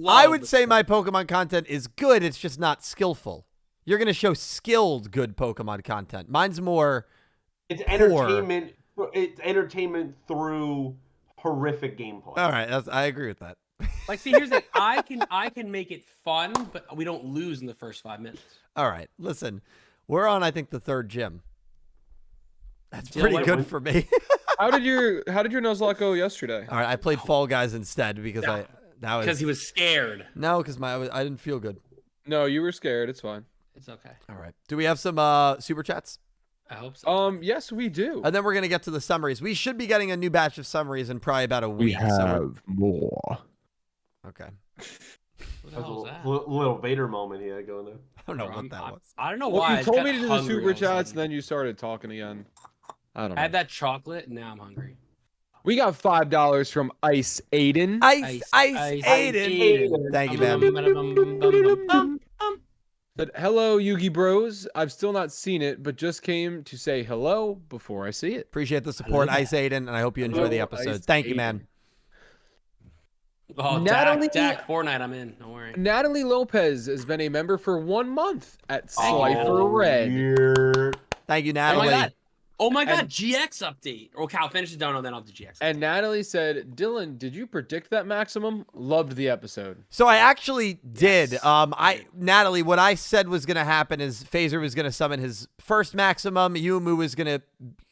S2: I would say my Pokemon content is good. It's just not skillful. You're gonna show skilled good Pokemon content. Mine's more.
S1: It's entertainment. It's entertainment through horrific gameplay.
S2: All right, I agree with that.
S3: Like, see, here's the I can make it fun, but we don't lose in the first 5 minutes.
S2: All right, listen, we're on, I think, the 3rd gym. That's pretty good for me.
S4: How did your Nuzlocke go yesterday?
S2: All right, I played Fall Guys instead because
S3: because he was scared.
S2: No, because I didn't feel good.
S4: No, you were scared. It's fine.
S3: It's okay.
S2: All right. Do we have some super chats?
S3: I hope so.
S4: Yes, we do.
S2: And then we're gonna get to the summaries. We should be getting a new batch of summaries in probably about a week.
S4: We have more.
S2: Okay.
S3: What the hell was that?
S1: Little Vader moment he had going there.
S2: I don't know what that was.
S3: I don't know why.
S4: You told me to do the super chats, and then you started talking again. I don't know.
S3: I had that chocolate, and now I'm hungry.
S4: We got $5 from Ice Aiden.
S2: Ice Aiden. Thank you, man.
S4: Said, hello, Yugi Bros. I've still not seen it, but just came to say hello before I see it.
S2: Appreciate the support, Ice Aiden, and I hope you enjoy the episode. Thank you, man.
S3: Oh, Dak, Fortnite, I'm in. Don't worry.
S4: Natalie Lopez has been a member for 1 month at Cypher Red.
S2: Thank you, Natalie.
S3: Oh my God, GX update. Okay, I'll finish it down and then I'll do GX update.
S4: And Natalie said, Dylan, did you predict that maximum? Loved the episode.
S2: So I actually did. Natalie, what I said was going to happen is Phaser was going to summon his first maximum. Yuumu was going to,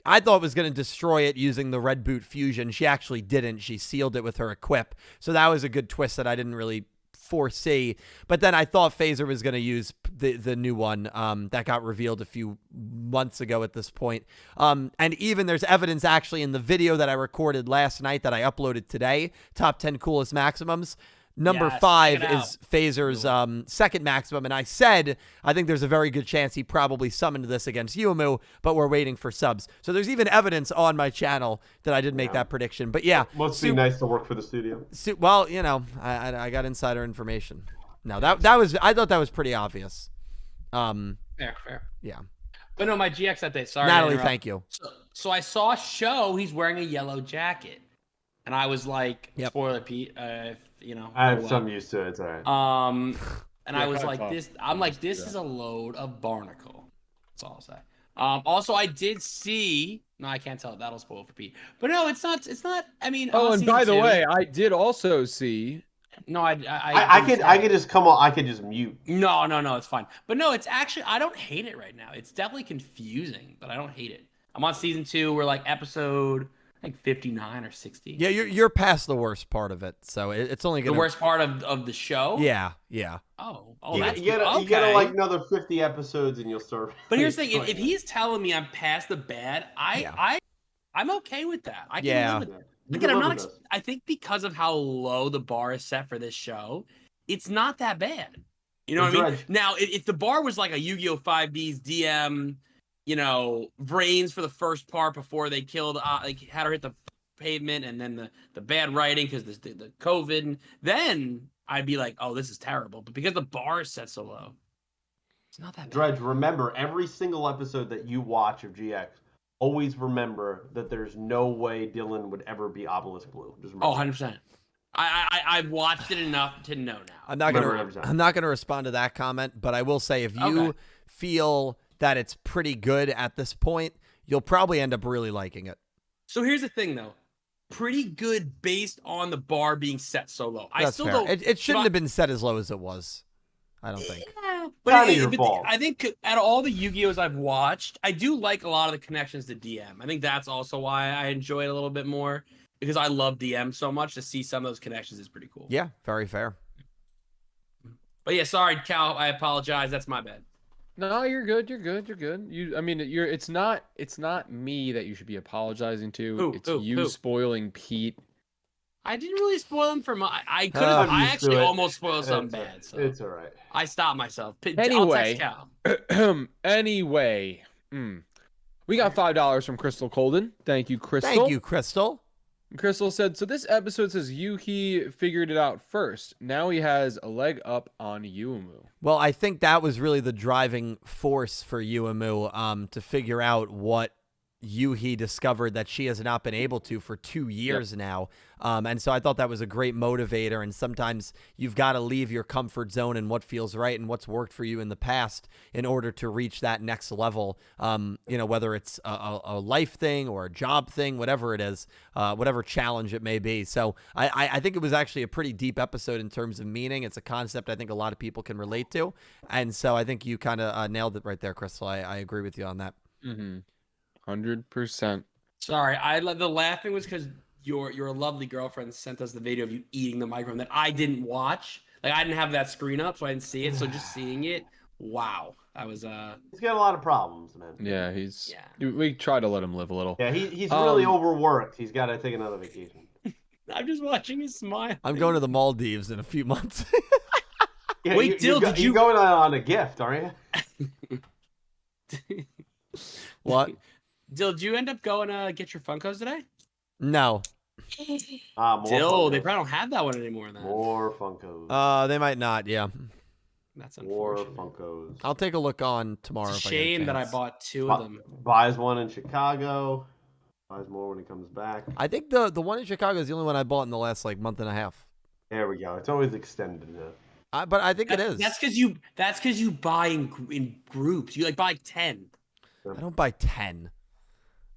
S2: I thought was going to destroy it using the Red Boot Fusion. She actually didn't. She sealed it with her equip. So that was a good twist that I didn't really foresee. But then I thought Phaser was going to use the new one that got revealed a few months ago at this point. And even there's evidence actually in the video that I recorded last night that I uploaded today, top 10 coolest maximums. Number 5 is Phaser's second maximum. And I said, I think there's a very good chance he probably summoned this against Yuumu, but we're waiting for subs. So there's even evidence on my channel that I did make that prediction. But yeah.
S1: Must be nice to work for the studio.
S2: Well, you know, I got insider information. No, that was, I thought that was pretty obvious.
S3: Fair.
S2: Yeah.
S3: But no, my GX update. Sorry,
S2: Natalie, thank you.
S3: So I saw a show. He's wearing a yellow jacket, and I was like, "Spoiler, Pete." You know,
S1: I have some used to it. It's all right.
S3: And I was like, "This." I'm like, "This is a load of barnacle." That's all I'll say. Also, I did see. No, I can't tell. That'll spoil for Pete. But no, it's not. It's not. I mean.
S4: Oh, and by the way, I did also see.
S3: No, I
S1: could just come on. I could just mute.
S3: No, it's fine. But no, it's actually, I don't hate it right now. It's definitely confusing, but I don't hate it. I'm on season 2. We're like episode, I think 59 or 60.
S2: Yeah, you're past the worst part of it, so it's only gonna.
S3: The worst part of the show.
S2: Yeah.
S3: Oh,
S1: that's you gotta like another 50 episodes and you'll start.
S3: But here's the thing: if he's telling me I'm past the bad, I'm okay with that. I can live with it. Again, I'm not. I think because of how low the bar is set for this show, it's not that bad. You know what I mean? Now, if the bar was like a Yu-Gi-Oh! 5B's DM, you know, brains for the first part before they killed, like had her hit the pavement, and then the bad writing because the COVID, then I'd be like, oh, this is terrible. But because the bar is set so low, it's not that bad.
S1: Dredge, remember every single episode that you watch of GX. Always remember that there's no way Dylan would ever be Obelisk Blue. Just remember.
S3: 100%. I've watched it enough to know now.
S2: I'm not gonna respond to that comment, but I will say if you feel that it's pretty good at this point, you'll probably end up really liking it.
S3: So here's the thing, though. Pretty good based on the bar being set so low.
S2: That's fair. Don't. It shouldn't have been set as low as it was. I don't think.
S3: Yeah, but I think out of all the Yu-Gi-Ohs I've watched, I do like a lot of the connections to DM. I think that's also why I enjoy it a little bit more because I love DM so much. To see some of those connections is pretty cool.
S2: Yeah, very fair.
S3: But yeah, sorry, Cal. I apologize. That's my bad.
S4: No, you're good. You're good. I mean, it's not me that you should be apologizing to. It's you spoiling Pete.
S3: I didn't really spoil him for my. I could have. I actually almost spoiled something bad. So
S1: it's all right.
S3: I stopped myself.
S4: Anyway, we got $5 from Crystal Colden. Thank you, Crystal.
S2: Thank you, Crystal.
S4: Crystal said, so this episode says Yuki figured it out first. Now he has a leg up on Yuumu.
S2: Well, I think that was really the driving force for Yuumu to figure out what Yuhi discovered that she has not been able to for 2 years now. And so I thought that was a great motivator. And sometimes you've got to leave your comfort zone and what feels right and what's worked for you in the past in order to reach that next level. Whether it's a life thing or a job thing, whatever it is, whatever challenge it may be. So I think it was actually a pretty deep episode in terms of meaning. It's a concept I think a lot of people can relate to. And so I think you kind of nailed it right there, Crystal. I agree with you on that.
S4: 100%.
S3: Sorry, the laughing was because your lovely girlfriend sent us the video of you eating the microphone that I didn't watch. Like I didn't have that screen up, so I didn't see it. So just seeing it, wow, I was
S1: He's got a lot of problems, man.
S4: Yeah, we try to let him live a little.
S1: Yeah, he's really overworked. He's got to take another vacation.
S3: I'm just watching his smile.
S2: I'm going to the Maldives in a few months.
S1: Yeah,
S3: wait, Dill, did you
S1: going on a gift, aren't
S3: you?
S2: What?
S3: Dill, did you end up going to get your Funkos today?
S2: No.
S3: Dill,
S1: Funkos.
S3: they probably don't have that one anymore. Then.
S1: More Funkos.
S2: They might not. Yeah.
S3: That's
S1: more
S3: unfortunate.
S1: Funkos.
S2: I'll take a look on tomorrow.
S3: It's a shame that I bought 2 of them.
S1: Buys one in Chicago. Buys more when he comes back.
S2: I think the one in Chicago is the only one I bought in the last month and a half.
S1: There we go. It's always extended.
S2: But I think it is.
S3: That's because you buy in groups. You buy 10.
S2: I don't buy 10.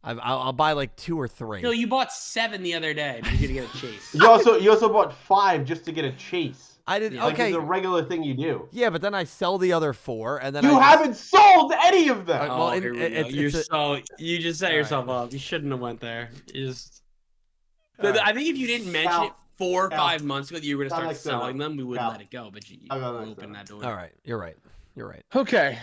S2: I'll buy 2 or 3.
S3: No, you bought 7 the other day because you're gonna get a chase.
S1: You also bought 5 just to get a chase.
S2: I didn't.
S3: Yeah.
S2: Okay,
S1: it's a regular thing you do.
S2: Yeah, but then I sell the other 4, and then
S1: you haven't sold any of them.
S2: Well,
S3: you just set yourself up. You shouldn't have went there. I think if you didn't mention it 4 or 5 months ago that you were gonna start selling them, we wouldn't let it go. But you opened that door.
S2: All right, you're right.
S4: Okay.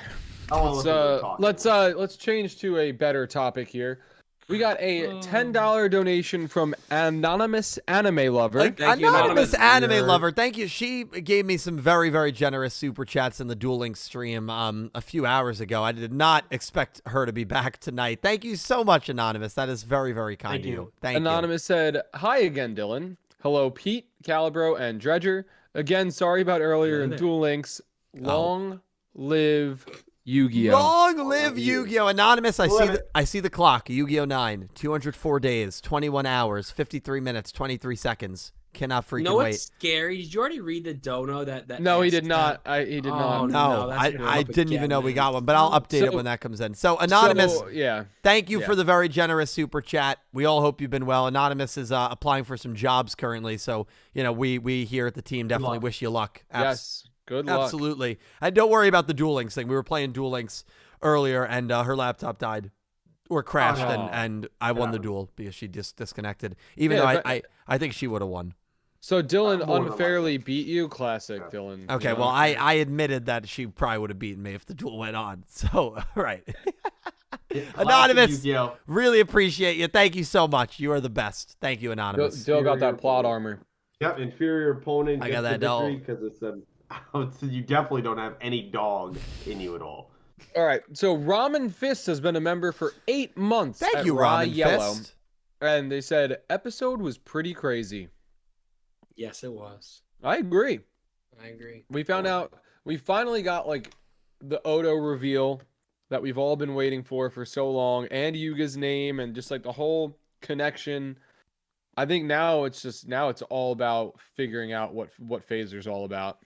S4: Let's change to a better topic here. We got a $10 donation from Anonymous Anime Lover.
S2: Anonymous Anime Lover. Thank you. She gave me some very, very generous super chats in the Duel Links stream a few hours ago. I did not expect her to be back tonight. Thank you so much, Anonymous. That is very, very kind of you. Thank you.
S4: Anonymous said, "Hi again, Dylan. Hello, Pete, Calibro, and Dredger. Again, sorry about earlier in Duel Links. Long live Yugioh.
S2: Long live Yugioh. Anonymous, I see the clock. Yugioh 9, 204 days, 21 hours, 53 minutes, 23 seconds. Cannot freaking wait.
S3: You know what's scary? Did you already read the dono that
S4: No, he did not. He did not.
S2: No, I didn't even know we got one, but I'll update it when that comes in. So, Anonymous, thank you for the very generous super chat. We all hope you've been well. Anonymous is applying for some jobs currently, so, we here at the team definitely wish you luck.
S4: Yes. Good luck.
S2: Absolutely. And don't worry about the Duel Links thing. We were playing Duel Links earlier, and her laptop died or crashed, and I won the duel because she just disconnected. Even though I think she would have won.
S4: So Dylan unfairly beat you? Classic, Dylan.
S2: Okay, well, I admitted that she probably would have beaten me if the duel went on. So, right. Anonymous, really appreciate you. Thank you so much. You are the best. Thank you, Anonymous.
S4: Still got that plot armor.
S1: Yep, inferior opponent.
S2: I got that doll.
S1: Because it's you definitely don't have any dog in you at all.
S4: All right, so Ramen Fist has been a member for 8 months.
S2: Thank you, Ramen Fist.
S4: And they said episode was pretty crazy.
S3: Yes, it was.
S4: I agree.
S3: We
S4: found out. We finally got the Odo reveal that we've all been waiting for so long, and Yuga's name, and just the whole connection. I think now it's all about figuring out what Phaser's all about.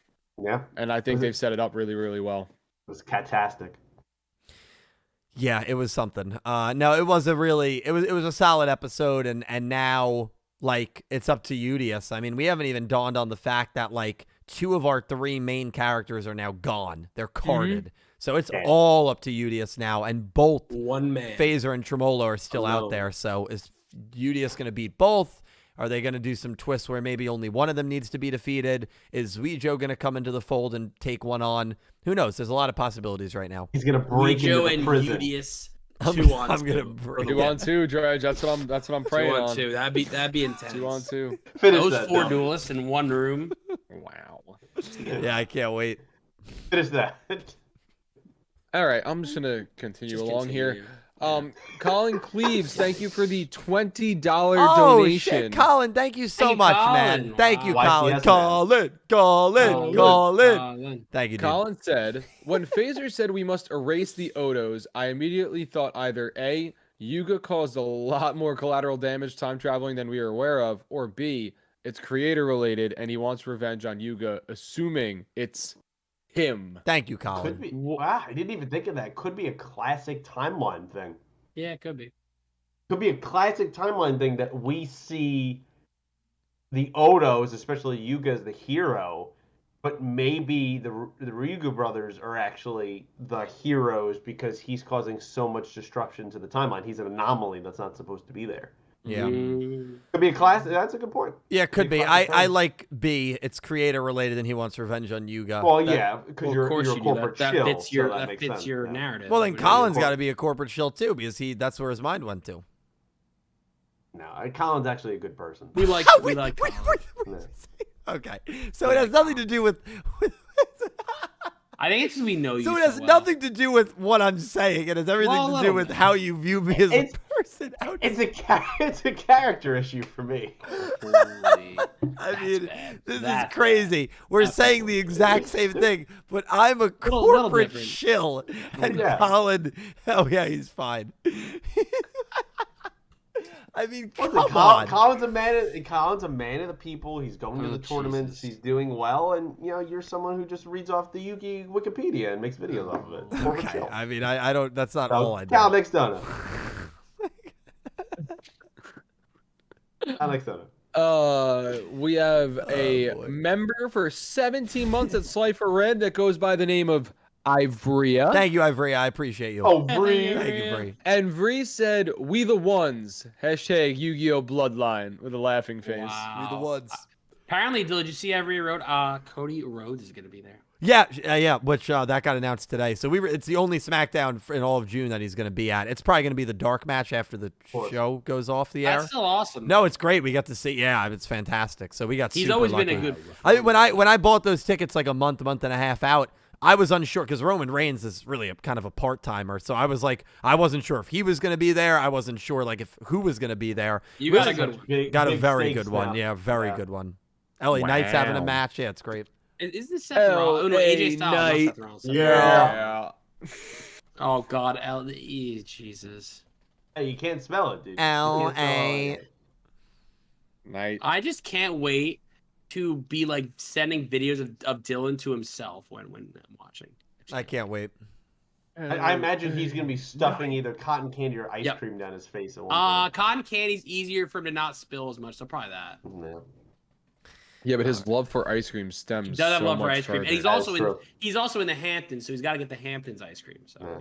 S1: Yeah.
S4: And I think they've set it up really, really well.
S1: It was catastic.
S2: Yeah, it was something. No, it was a solid episode, and now it's up to Udius. I mean, we haven't even dawned on the fact that 2 of our 3 main characters are now gone. They're carded. Mm-hmm. So it's all up to Udius now, and both
S3: one man,
S2: Phaser and Tremolo, are still out there. So is Udius going to beat both? Are they going to do some twists where maybe only one of them needs to be defeated? Is Yugioh going to come into the fold and take one on? Who knows? There's a lot of possibilities right now.
S1: He's going to break into the prison.
S3: Udius,
S2: I'm going to break
S4: 2-on-2, Dredge. That's what I'm praying on.
S3: 2-on-2. That'd be intense.
S4: 2-on-2.
S3: Those 4 duelists in one room.
S4: Wow.
S2: Yeah, I can't wait.
S1: Finish that.
S4: All right, I'm just going to continue along here. Colin Cleaves, thank you for the $20 donation.
S2: Shit, Colin, thank you so much, man.
S3: Wow.
S2: Thank you, Colin. Colin. Thank you, dude.
S4: Colin said, when Phaser said we must erase the Odos, I immediately thought either A, Yuga caused a lot more collateral damage time traveling than we are aware of, or B, it's creator related and he wants revenge on Yuga, assuming it's him.
S2: Thank you, Colin.
S1: Could be. Wow, I didn't even think of that. Could be a classic timeline thing.
S3: Yeah, it could be.
S1: Could be a classic timeline thing that we see the Odos, especially Yuga, as the hero, but maybe the Ryugu brothers are actually the heroes because he's causing so much disruption to the timeline. He's an anomaly that's not supposed to be there.
S2: Yeah.
S1: Could be a classic. That's a good point.
S2: Yeah, it could be. I like B. It's creator related and he wants revenge on Yuga.
S1: Well, yeah, because you're a corporate shill.
S3: That fits your narrative.
S2: Well, then Colin's got to be a corporate shill too because that's where his mind went to.
S1: No, Colin's actually a good person.
S3: We like Colin.
S2: Okay, so it has nothing to do with
S3: I think it's because we know you.
S2: So it has nothing to do with what I'm saying. It has everything to do with how you view me as a person.
S1: It's a character issue for me.
S2: I mean, this is crazy. We're saying the exact same thing, but I'm a corporate shill, and Colin, oh yeah, he's fine. I mean, come on.
S1: Colin's a man of the people. He's going to the tournaments. Jesus. He's doing well, and you're someone who just reads off the Yugi Wikipedia and makes videos off of it.
S2: Okay. I mean, I don't. That's not all I do.
S1: Cal next donut. Cal next donut.
S4: We have a member for 17 months at Slifer Red that goes by the name of Ivrea.
S2: Thank you, Ivrea. I appreciate you.
S1: Oh, Vree.
S2: Thank you, Vree.
S4: And Vree said, "We the ones." Hashtag Yu-Gi-Oh! Bloodline with a laughing face.
S3: Wow.
S2: We the ones.
S3: Apparently, did you see Ivrea wrote? Cody Rhodes is going to be there.
S2: Yeah, which that got announced today. So it's the only SmackDown in all of June that he's going to be at. It's probably going to be the dark match after the show goes off the air.
S3: That's still awesome.
S2: No, it's great. We got to see. Yeah, it's fantastic. So we got.
S3: He's always been a good.
S2: When I bought those tickets like a month and a half out, I was unsure because Roman Reigns is really a kind of a part-timer. So I was like, I wasn't sure if he was going to be there. I wasn't sure like who was going to be there.
S3: You got a good
S2: got a very good one. Yeah, very good one. LA Knight's having a match. Yeah, it's great.
S3: Is this Seth Rollins? Oh, no, AJ Styles. Seth Rollins.
S4: Yeah.
S3: Oh God, Jesus.
S1: Hey, you can't spell it, dude.
S2: LA
S4: Knight.
S3: I just can't wait to be like sending videos of Dylan to himself when I'm watching.
S2: I can't wait.
S1: I imagine he's going to be stuffing either cotton candy or ice cream down his face at one point.
S3: Cotton candy's easier for him to not spill as much, so probably that.
S4: Yeah, but his love for ice cream stems.
S3: He does have love for ice cream, and he's also in the Hamptons, so he's got to get the Hamptons ice cream. So.
S1: Yeah.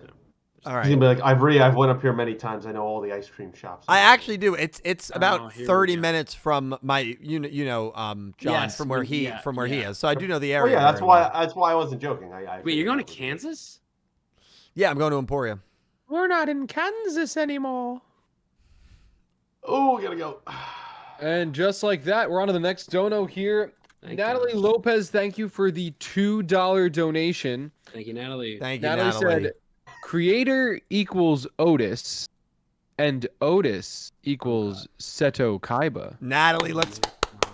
S2: All right.
S1: He's gonna be like, I've went up here many times. I know all the ice cream shops.
S2: I actually do. It's about 30 minutes from my John,
S3: yes,
S2: from where he is. So I do know the area.
S1: Oh yeah, that's why I wasn't joking.
S3: Wait, you're going to Kansas?
S2: Yeah, I'm going to Emporia.
S4: We're not in Kansas anymore.
S1: Oh, we gotta go.
S4: And just like that, we're on to the next dono here. Natalie Lopez, thank you for the $2 donation.
S3: Thank you, Natalie.
S2: Thank you,
S4: Natalie said, creator equals Otis, and Otis equals Seto Kaiba.
S2: Natalie, let's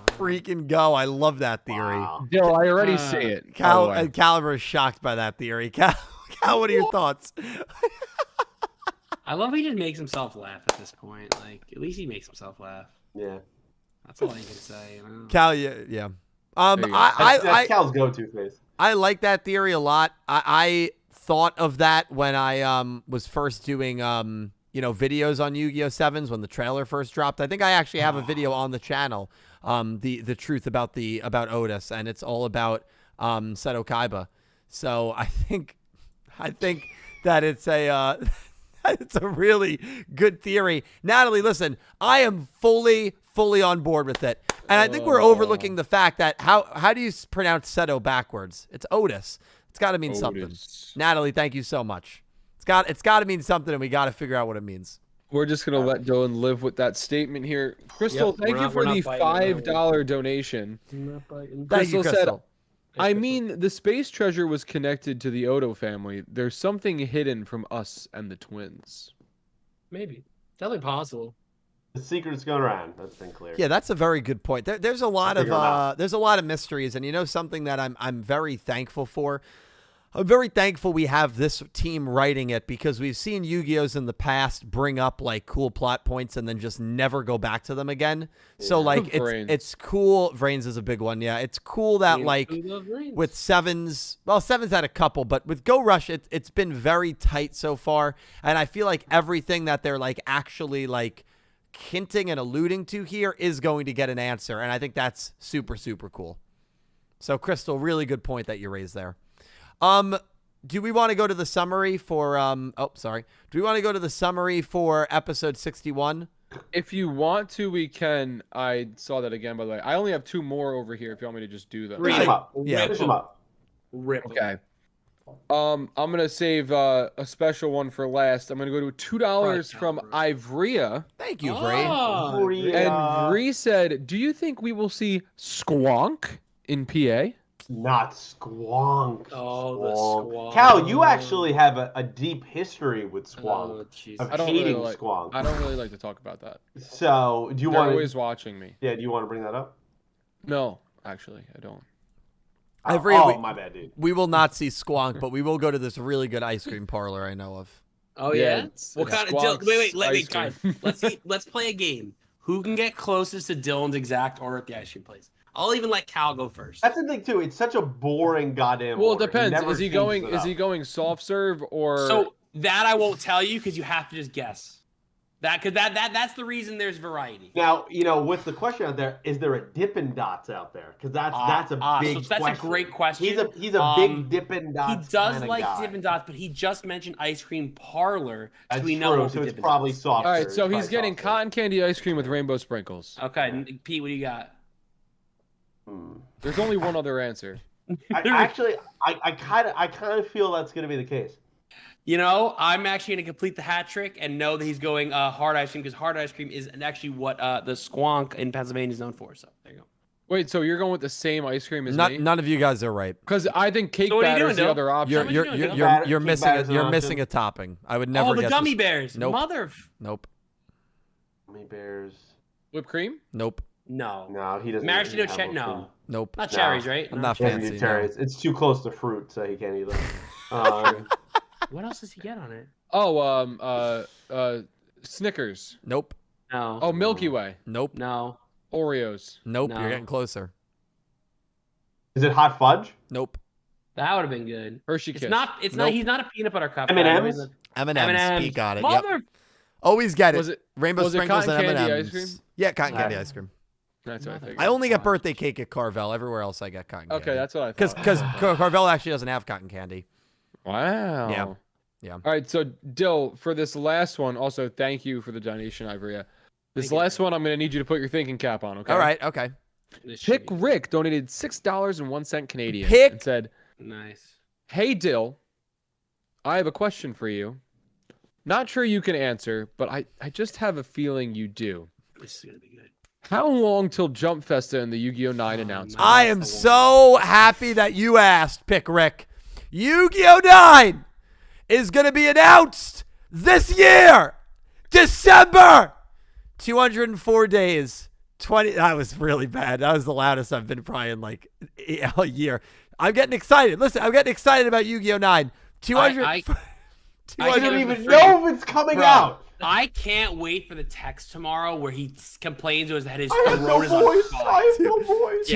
S2: freaking go. I love that theory.
S1: Wow.
S4: Dill, I already see it.
S2: Caliber is shocked by that theory. Cal, what are your thoughts?
S3: I love he just makes himself laugh at this point. Like, at least he makes himself laugh.
S1: Yeah.
S3: That's all I can say.
S2: Cal, yeah.
S1: That's Cal's go-to face.
S2: I like that theory a lot. I thought of that when I was first doing videos on Yu-Gi-Oh! 7s when the trailer first dropped. I think I actually have a video on the channel, the truth about Otis, and it's all about Seto Kaiba. So I think that it's a it's a really good theory. Natalie, listen, I am fully on board with it. And I think we're overlooking the fact that how do you pronounce Seto backwards? It's Otis. It's got to mean something. Natalie, thank you so much. It's got to mean something, and we got to figure out what it means.
S4: We're just going to let Dylan live with that statement here. Crystal, thank you for the $5 donation. Crystal said, I mean, the space treasure was connected to the Odo family. There's something hidden from us and the twins.
S3: Maybe. Definitely possible.
S1: The secret's going around. That's been clear.
S2: Yeah, that's a very good point. There's a lot of mysteries, and something that I'm very thankful for. I'm very thankful we have this team writing it because we've seen Yu-Gi-Ohs in the past bring up like cool plot points and then just never go back to them again. Yeah. So like it's cool. Vrains is a big one. Yeah, it's cool that like with Sevens, well, Sevens had a couple, but with Go Rush, it's been very tight so far. And I feel like everything that they're like actually like hinting and alluding to here is going to get an answer. And I think that's super, super cool. So Crystal, really good point that you raised there. Do we want to go to the summary for, Do we want to go to the summary for episode 61?
S4: If you want to, we can. I saw that again, by the way. I only have 2 more over here if you want me to just do them.
S1: Read them up.
S2: Yeah.
S1: Finish them up.
S3: Rip.
S4: Okay. I'm going to save a special one for last. I'm going to go to $2 from Ivrea.
S2: Thank you, Vree.
S3: Oh,
S4: and Vree said, do you think we will see Squonk in PA?
S1: Not Squonk.
S3: Oh, the Squonk.
S1: Cal, you actually have a deep history with Squonk. Of hating Squonk.
S4: I don't really like to talk about that.
S1: So, do you want?
S4: They're always watching me.
S1: Yeah, do you want to bring that up?
S4: No, actually, I don't.
S1: My bad, dude.
S2: We will not see Squonk, but we will go to this really good ice cream parlor I know of.
S3: Oh yeah.
S4: What kind of?
S3: Wait. Let's play a game. Who can get closest to Dylan's exact order at the ice cream place? I'll even let Cal go first.
S1: That's the thing too. It's such a boring goddamn.
S4: Well, it
S1: order.
S4: depends. Is he going soft serve or?
S3: So that I won't tell you because you have to just guess. That's the reason there's variety.
S1: Now, with the question out there, is there a Dippin' Dots out there? Because that's a big question.
S3: That's a great question.
S1: He's a big Dippin' Dots.
S3: He does like
S1: guy.
S3: Dippin' Dots, but he just mentioned ice cream parlor.
S1: That's
S3: we know
S1: true. So it's probably soft.
S4: All right, so he's getting cotton candy ice cream with rainbow sprinkles.
S3: Okay, Pete, what do you got?
S4: There's only one other answer.
S1: I kind of feel that's going to be the case.
S3: I'm actually going to complete the hat trick and know that he's going hard ice cream because hard ice cream is actually what the Squonk in Pennsylvania is known for. So there you go.
S4: Wait, so you're going with the same ice cream as me?
S2: None of you guys are right.
S4: Because I think cake batter is the other option.
S2: You're missing a topping. I would never.
S3: Oh, the gummy bears.
S2: Nope.
S3: Nope.
S1: Gummy bears.
S4: Whipped cream?
S2: Nope.
S1: No, he doesn't.
S3: Maraschino cherry? No.
S2: Nope.
S3: Not cherries, right?
S2: I'm not fancy.
S1: Cherries. It's too close to fruit, so he can't eat them.
S3: What else does he get on it?
S4: Oh, Snickers.
S2: Nope.
S3: No.
S4: Oh, Milky Way.
S2: Nope.
S3: No.
S4: Oreos.
S2: Nope.
S3: No.
S2: You're getting closer.
S1: Is it hot fudge?
S2: Nope.
S3: That would have been good.
S4: Hershey Kiss.
S3: It's not. He's not a peanut butter cup.
S1: M&Ms.
S2: M&Ms. Pete got it.
S3: Mother.
S2: Yep. Always get it.
S4: Was it
S2: rainbow sprinkles and M&Ms.
S4: Ice cream?
S2: Yeah, cotton candy ice cream.
S4: That's what I figured.
S2: I only get birthday cake at Carvel. Everywhere else, I get cotton candy.
S4: Okay, that's what I thought.
S2: Because Carvel actually doesn't have cotton candy.
S4: Wow.
S2: Yeah.
S4: All right, so Dill, for this last one, also thank you for the donation, Ivrea. This last one, I'm going to need you to put your thinking cap on, okay?
S2: All right, okay.
S4: Pick Rick donated $6.01 Canadian.
S2: Pick.
S4: And said,
S3: Nice.
S4: Hey, Dill, I have a question for you. Not sure you can answer, but I just have a feeling you do.
S3: This is going to be good.
S4: How long till Jump Festa and the Yu-Gi-Oh! 9 announcement?
S2: I am so happy that you asked, Pick Rick. Yu-Gi-Oh! 9 is going to be announced this year. December. 204 days. That was really bad. That was the loudest I've been probably in like a year. I'm getting excited. Listen, I'm getting excited about Yu-Gi-Oh! 9. 200.
S3: I
S1: don't even know if it's coming out.
S3: I can't wait for the text tomorrow where he complains that his
S1: throat is on fire. I have no voice.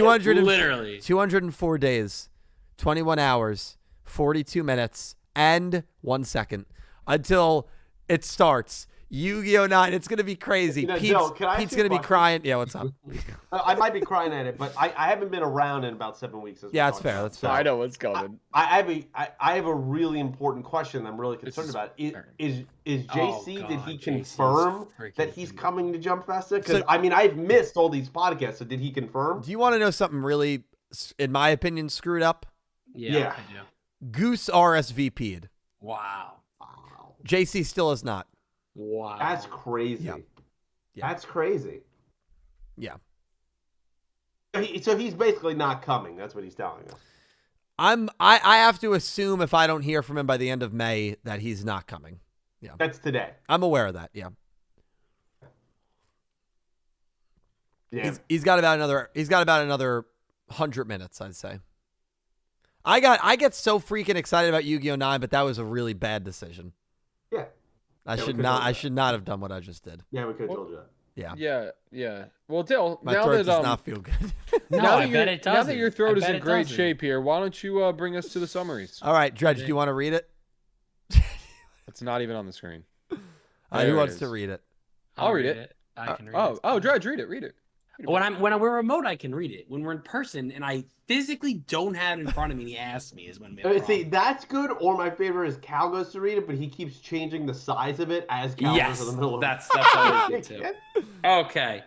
S2: 204 days, 21 hours, 42 minutes, and 1 second until it starts. Yu-Gi-Oh! 9. It's going to be crazy. Pete's going to be crying. Yeah, what's up?
S1: I might be crying at it, but I haven't been around in about 7 weeks.
S2: Yeah, that's fair. That's fair.
S4: I know what's coming.
S1: I have a really important question I'm really concerned about. Is JC, did he confirm that he's coming to Jump Festa? Because, I've missed all these podcasts, so did he confirm?
S2: Do you want to know something really, in my opinion, screwed up?
S3: Yeah. I do.
S2: Goose RSVP'd.
S3: Wow.
S2: JC still is not.
S3: Wow.
S1: That's crazy.
S2: Yeah.
S1: That's crazy.
S2: Yeah.
S1: So he's basically not coming. That's what he's telling us.
S2: I have to assume if I don't hear from him by the end of May that he's not coming. Yeah.
S1: That's today.
S2: I'm aware of that. Yeah.
S1: Yeah.
S2: He's got about another 100 minutes, I'd say. I get so freaking excited about Yu-Gi-Oh! 9, but that was a really bad decision.
S1: Yeah.
S2: I should not have done what I just did.
S1: Yeah, we could have told you that.
S2: Yeah.
S4: Well, Dill,
S2: My
S4: now
S2: throat
S4: that
S2: does not feel good.
S3: No, I bet it doesn't.
S4: Now that your throat is in great
S3: doesn't.
S4: shape here, why don't you bring us to the summaries?
S2: All right, Dredge, do you want to read it?
S4: It's not even on the screen.
S2: Who wants to read it?
S4: I'll read it.
S3: I can read it.
S4: Dredge, read it.
S3: When we're remote, I can read it. When we're in person, and I physically don't have it in front of me, and he asks me, is when we have a problem.
S1: See, that's good. Or my favorite is Cal goes to read it, but he keeps changing the size of it as Cal goes in the middle of
S3: that's always good too. Okay,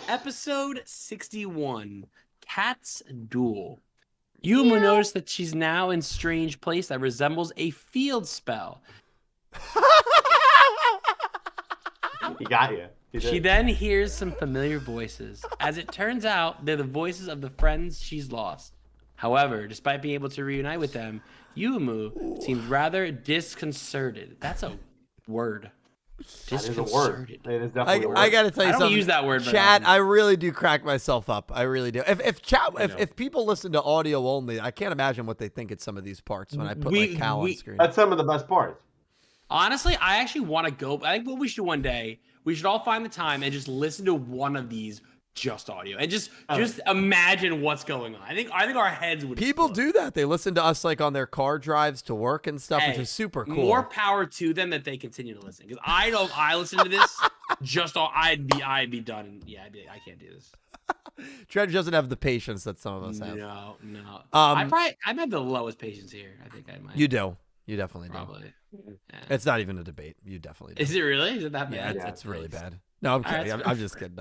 S3: episode 61, Cat's Duel. Yumu noticed that she's now in strange place that resembles a field spell.
S1: He got you.
S3: She then hears some familiar voices. As it turns out, they're the voices of the friends she's lost. However, despite being able to reunite with them, Yumu seems rather disconcerted. That's a word. Disconcerted.
S1: That is a word. It is definitely a word.
S2: I gotta tell you something.
S3: I don't use that word.
S2: Chat, I really do crack myself up. I really do. If people listen to audio only, I can't imagine what they think at some of these parts when I put Cal on screen.
S1: That's some of the best parts.
S3: Honestly, I actually want to go. I think what we should do one day, we should all find the time and just listen to one of these just audio and just imagine what's going on. I think our heads would.
S2: People
S3: explode.
S2: do that. They listen to us like on their car drives to work and stuff, which is super cool.
S3: More power to them that they continue to listen. Because I listen to this I'd be done. And I can't do this.
S2: Dredge doesn't have the patience that some of us have.
S3: No. I have the lowest patience here. I think I might.
S2: You do. You definitely do.
S3: Probably. Yeah.
S2: It's not even a debate. You definitely do.
S3: Is it really? Is it that bad?
S2: Yeah, it's really bad. No, I'm kidding. I'm just kidding.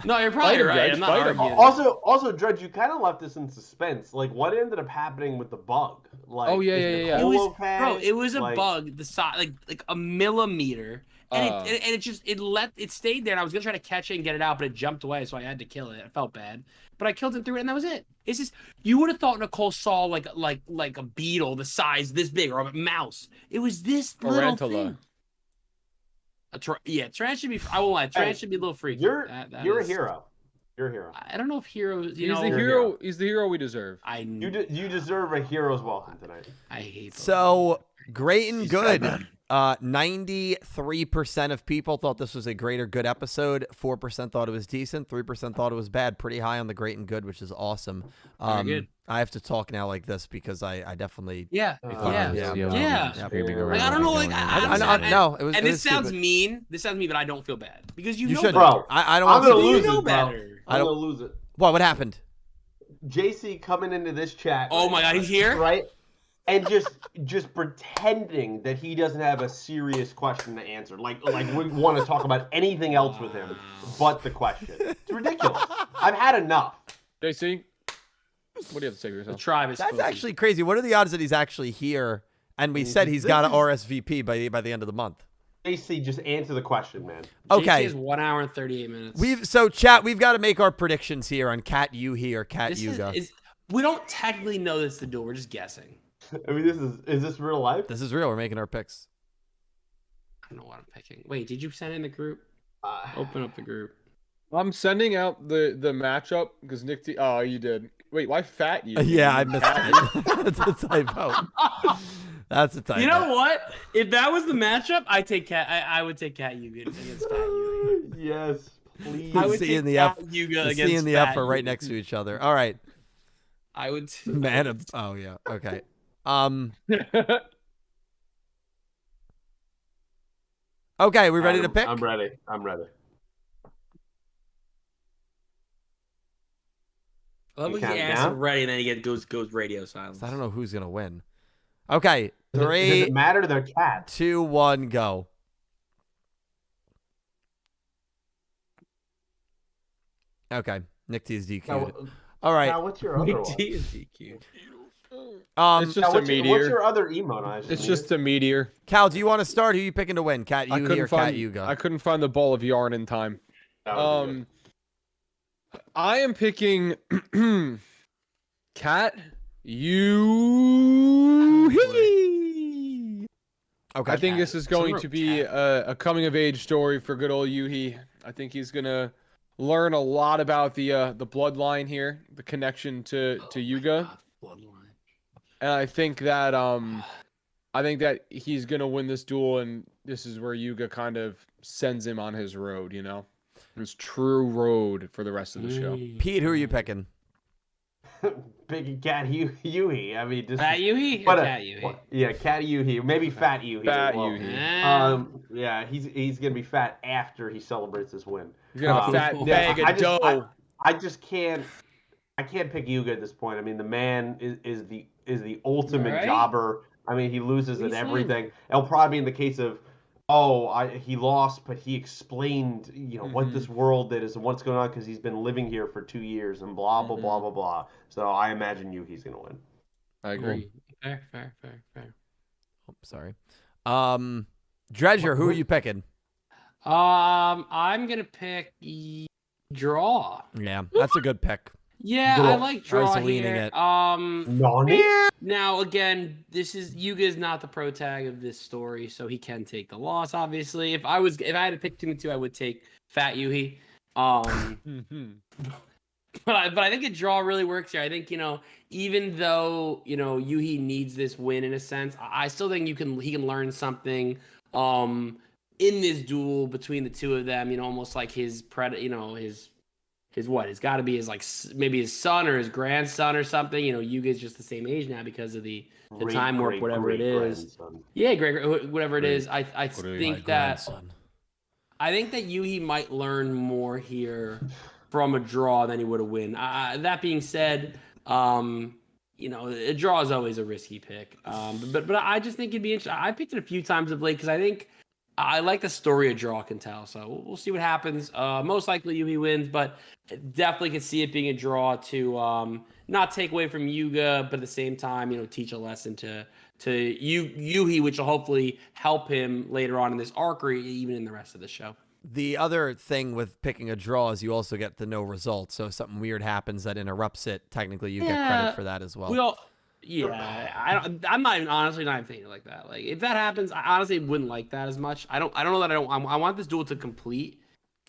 S3: No, you're probably right. I'm not arguing.
S1: Also, Dredge, you kind of left us in suspense. Like, what ended up happening with the bug? Like,
S3: It was a bug the size, like a millimeter, and it stayed there. And I was gonna try to catch it and get it out, but it jumped away, so I had to kill it. I felt bad, but I killed it through it, and that was it. It's just you would have thought Nicole saw like a beetle the size this big or a mouse. It was this little thing. Trans should be. I won't lie. Trans should be a little freaky.
S1: You're a hero. You're a hero.
S3: I don't know if heroes.
S4: He's the hero. He's the hero we deserve.
S1: You deserve a hero's welcome tonight.
S3: I hate.
S2: So great and good. 93% of people thought this was a great or good episode. 4% thought it was decent. 3% thought it was bad. Pretty high on the great and good, which is awesome.
S3: Very good.
S2: I have to talk now like this because I definitely
S3: yeah.
S2: Like,
S3: I don't know, like
S2: no. It was.
S3: And
S2: it
S3: this
S2: was
S3: sounds
S2: stupid.
S3: mean. This sounds mean, but I don't feel bad because you know
S2: should,
S3: better.
S1: Bro.
S2: I don't.
S1: I'm gonna lose
S3: you know
S1: it,
S3: better.
S1: I'm gonna lose it.
S2: What happened?
S1: JC coming into this chat.
S3: Oh my God, he's here,
S1: right? And just pretending that he doesn't have a serious question to answer. Like we want to talk about anything else with him but the question. It's ridiculous. I've had enough.
S4: JC, what do you have to say for yourself?
S3: The tribe is.
S2: That's actually crazy. What are the odds that he's actually here? And we said he's got an RSVP by the end of the month.
S1: JC, just answer the question, man.
S2: Okay.
S3: JC is 1 hour and 38 minutes.
S2: We've got to make our predictions here on Cat Yuhi or Cat Yuga.
S3: We don't technically know this to do. We're just guessing.
S1: I mean, is this real life?
S2: This is real. We're making our picks.
S3: I don't know what I'm picking. Wait, did you send in the group? Open up the group.
S4: I'm sending out the matchup because Nick T. Oh, you did. Wait, why fat you?
S2: Yeah, I missed it. That's a typo. That's a typo.
S3: You know what? If that was the matchup, I take Cat. I would take Cat Yuga against Fat Yuga.
S1: Yes, please.
S3: I would
S2: C
S3: take
S2: and the
S3: Cat
S2: F.
S3: Yuga
S2: The
S3: against
S2: C and the
S3: Fat
S2: F are right
S3: Yuga.
S2: next to each other. All right.
S3: I would.
S2: Oh yeah. Okay. Okay, we ready to pick?
S1: I'm ready.
S3: I love when he asks ready and then he goes radio silence.
S2: I don't know who's gonna win. Okay,
S1: Does
S2: 3.
S1: it matter? They're cats.
S2: 2, 1, go. Okay, Nick T is DQ'd. All right.
S1: Now, what's your other one?
S3: T is DQ.
S4: It's just a meteor.
S1: What's your other emote?
S4: It's just a meteor.
S2: Cal, do you want to start? Who are you picking to win? Cat Yuhi or Cat Yuga?
S4: I couldn't find the ball of yarn in time. I am picking Cat Yuhi.
S2: Okay.
S4: I think this is going to be a coming of age story for good old Yuhi. I think he's gonna learn a lot about the bloodline here, the connection to Yuga.
S3: Bloodline.
S4: And I think that he's gonna win this duel, and this is where Yuga kind of sends him on his road, his true road for the rest of the show.
S2: Pete, who are you picking?
S1: Big Cat Yuhi. I mean, just
S3: Fat Yuhi or Cat Yuhi?
S1: Yeah, Cat Yuhi. Maybe Fat Yuhi.
S4: Fat Yuhi.
S1: Yeah, he's gonna be fat after he celebrates his win.
S4: He's gonna have a fat bag of dough.
S1: I just can't. I can't pick Yuga at this point. I mean, the man is the ultimate jobber. I mean, he loses at everything. It'll probably be in the case of, he lost, but he explained, what this world is and what's going on because he's been living here for 2 years and blah, blah, blah, blah, blah. So I imagine Yuki's going to win.
S4: I agree.
S3: Fair.
S2: Oh, sorry. Dredger, who are you picking?
S3: I'm going to pick Draw.
S2: Yeah, that's a good pick.
S3: Yeah, I like Draw here.
S1: Nani?
S3: Now, again, Yuga's not the pro tag of this story, so he can take the loss, obviously. If I had to pick between the two, I would take Fat Yuhi. But I think a draw really works here. I think, even though, Yuhi needs this win in a sense, I still think he can learn something in this duel between the two of them, almost like his what? It's got to be maybe his son or his grandson or something. Yuga's just the same age now because of the time warp, whatever it is. Yeah, whatever it is. I think that Yuhi might learn more here from a draw than he would a win. That being said, a draw is always a risky pick. But I just think it'd be interesting. I picked it a few times of late because I think I like the story a draw can tell. So we'll see what happens. Most likely Yuhi wins, but definitely could see it being a draw to not take away from Yuga, but at the same time, teach a lesson to Yuhi, which will hopefully help him later on in this arc or even in the rest of the show.
S2: The other thing with picking a draw is you also get the no result. So if something weird happens that interrupts it, technically you get credit for that as well.
S3: I'm not even thinking like that. Like if that happens, I honestly wouldn't like that as much. I don't know that I want this duel to complete.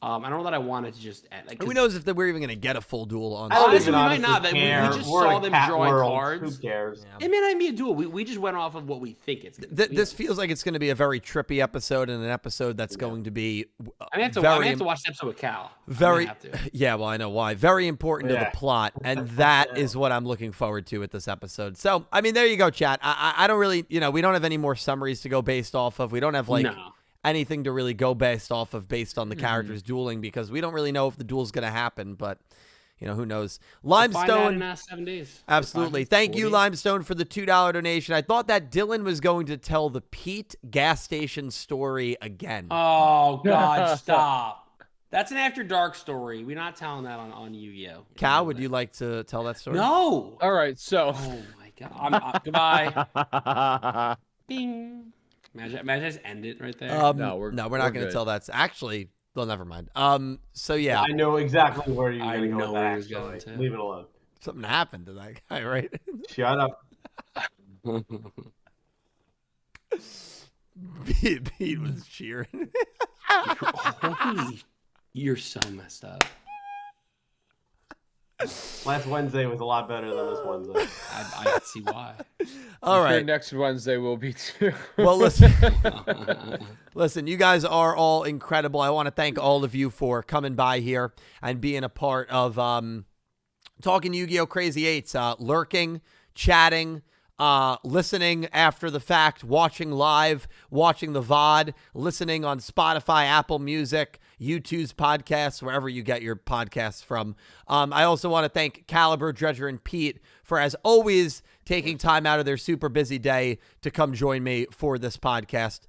S3: I don't know that I want it to just end.
S2: Who knows if we're even going to get a full duel on?
S3: Honestly, we might not. We just saw them drawing cards.
S1: Who cares?
S3: Yeah. It may not be a duel. We just went off of what we think it's going to be.
S2: This feels like it's going to be a very trippy episode and an episode that's going to be.
S3: I have to watch the episode with Cal.
S2: Yeah, well, I know why. Very important to the plot, and that is what I'm looking forward to with this episode. So, I mean, there you go, chat. I don't really, we don't have any more summaries to go based off of. We don't have anything to really go based on the characters dueling because we don't really know if the duel's going to happen, but who knows. Limestone,
S3: in 7 days.
S2: Absolutely. Thank you, Limestone, for the $2 donation. I thought that Dylan was going to tell the Pete gas station story again.
S3: Oh God, stop. That's an After Dark story. We're not telling that on Yugioh.
S2: Cal, would you like to tell that story?
S3: No.
S4: All right, so.
S3: Oh my God. Goodbye. Bing. Imagine I just end it right there.
S2: No, we're not going to tell that. Actually, well, never mind. So yeah,
S1: I know exactly where you're going to go with that.
S3: Going to.
S1: Leave it alone.
S2: Something happened to that guy, right?
S1: Shut up.
S2: Pete was cheering.
S3: You're so messed up.
S1: Last Wednesday was a lot better than this Wednesday.
S3: I can see why.
S2: All right.
S4: Next Wednesday will be too.
S2: Well, listen, you guys are all incredible. I want to thank all of you for coming by here and being a part of Talking Yu-Gi-Oh! Crazy 8's, lurking, chatting, listening after the fact, watching live, watching the VOD, listening on Spotify, Apple Music, YouTube's podcasts, wherever you get your podcasts from. I also want to thank Caliber, Dredger, and Pete for, as always, taking time out of their super busy day to come join me for this podcast.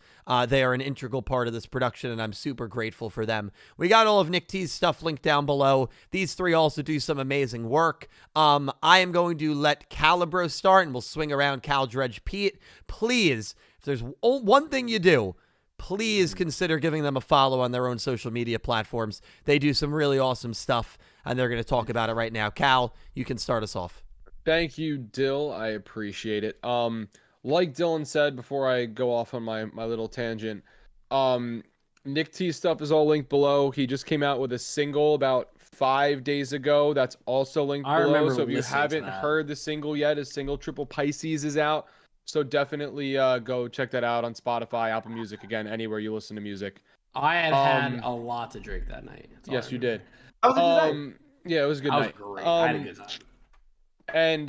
S2: They are an integral part of this production, and I'm super grateful for them. We got all of Nick T's stuff linked down below. These three also do some amazing work. I am going to let Calibro start, and we'll swing around Cal, Dredge, Pete. Please, if there's one thing you do, please consider giving them a follow on their own social media platforms. They do some really awesome stuff, and they're going to talk about it right now. Cal, you can start us off.
S4: Thank you, Dill. I appreciate it. Like Dylan said before I go off on my little tangent, Nick T's stuff is all linked below. He just came out with a single about 5 days ago. That's also linked
S3: I
S4: below.
S3: remember
S4: So if you
S3: listening to
S4: haven't
S3: that.
S4: heard the single yet, a single Triple Pisces is out. So definitely go check that out on Spotify, Apple Music, again, anywhere you listen to music.
S3: I had a lot to drink that night.
S4: Yes, you did.
S1: That was a good night.
S4: Yeah, it was a good night.
S3: Great. I had a good time.
S4: And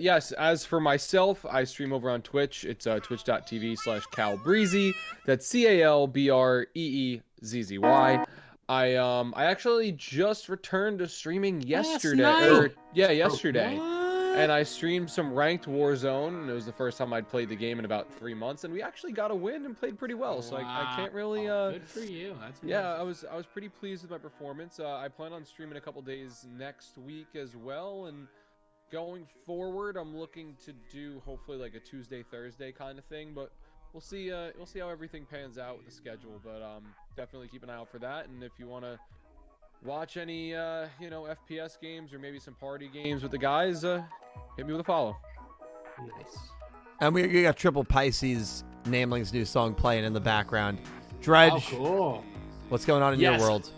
S4: yes, as for myself, I stream over on Twitch. It's twitch.tv/CalBreezy. That's CalBreeZzy. I actually just returned to streaming yesterday. Yesterday. And I streamed some ranked Warzone, and it was the first time I'd played the game in about 3 months, and we actually got a win and played pretty well. So I can't really.
S3: Good for you. That's
S4: yeah, I was pretty pleased with my performance. I plan on streaming a couple days next week as well, and going forward, I'm looking to do hopefully like a Tuesday, Thursday kind of thing, but we'll see how everything pans out with the schedule. But definitely keep an eye out for that. And if you want to watch any FPS games or maybe some party games with the guys, hit me with a follow.
S3: Nice.
S2: And we got Triple Pisces, Namling's new song, playing in the background. Dredge,
S3: Oh, cool.
S2: what's going on in your world?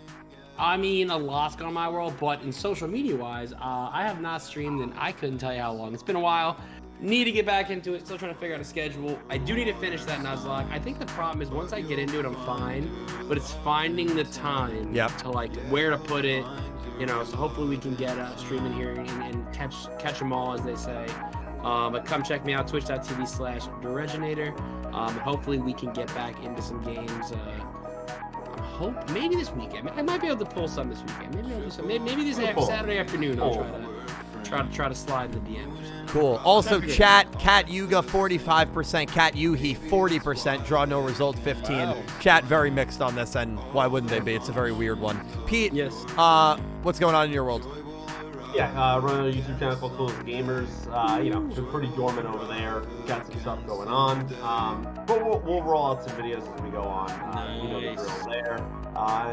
S3: I mean, a lot's going on in my world, but in social media-wise, I have not streamed in I couldn't tell you how long. It's been a while. Need to get back into it. Still trying to figure out a schedule. I do need to finish that Nuzlocke. I think the problem is once I get into it, I'm fine. But it's finding the time to like where to put it. So hopefully we can get streaming here and catch them all, as they say. But come check me out, twitch.tv/Dereginator. Hopefully we can get back into some games. Maybe this weekend. I might be able to pull some this weekend. Maybe I'll do some. Maybe this Saturday afternoon I'll try to slide in the DMs.
S2: Cool. Also, chat, Cat Yuga 45%, Cat Yuhi 40%, draw no result 15. Wow. Chat very mixed on this, and why wouldn't they be? It's a very weird one. Pete,
S3: yes.
S2: What's going on in your world?
S1: Yeah, running a YouTube channel called Duels Gamers. Been pretty dormant over there. Got some stuff going on. But we'll roll out some videos as we go on. You know the drill there.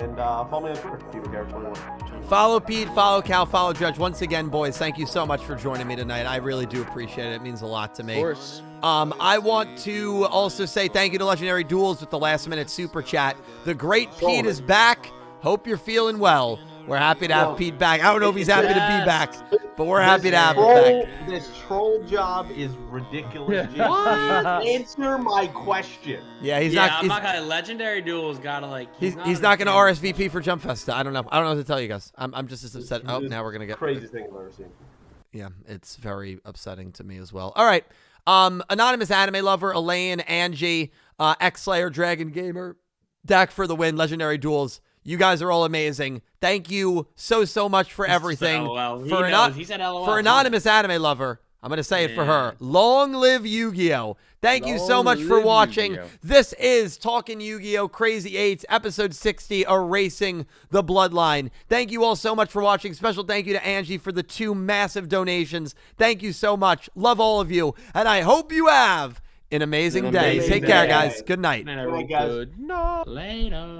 S1: And follow me on Twitter, PeteGarrett21.
S2: Follow Pete, follow Cal, follow Judge. Once again, boys, thank you so much for joining me tonight. I really do appreciate it. It means a lot to me.
S4: Of course.
S2: I want to also say thank you to Legendary Duels with the last-minute super chat. The great Pete is back. Hope you're feeling well. We're happy to have Pete back. I don't know if he's happy to be back, but we're happy to have him back.
S1: This troll job is ridiculous. Answer my question.
S2: Yeah,
S3: I'm not gonna. Legendary Duels gotta like.
S2: He's not gonna RSVP for Jump Festa. I don't know. I don't know what to tell you guys. I'm just as upset. Oh, now we're gonna get
S1: craziest thing I've ever seen.
S2: Yeah, it's very upsetting to me as well. All right, anonymous anime lover, Elaine, Angie, X-Slayer, Dragon Gamer, Dak for the win. Legendary Duels. You guys are all amazing. Thank you so much for everything.
S3: He said LOL.
S2: For anonymous anime lover, I'm going to say it for her. Long live Yu-Gi-Oh! Thank you so much for watching. Yu-Gi-Oh! This is Talking Yu-Gi-Oh! Crazy 8's episode 60, Erasing the Bloodline. Thank you all so much for watching. Special thank you to Angie for the 2 massive donations. Thank you so much. Love all of you. And I hope you have an amazing day. Take care, guys. Good night.
S1: Good night, guys.
S3: Good night. Later.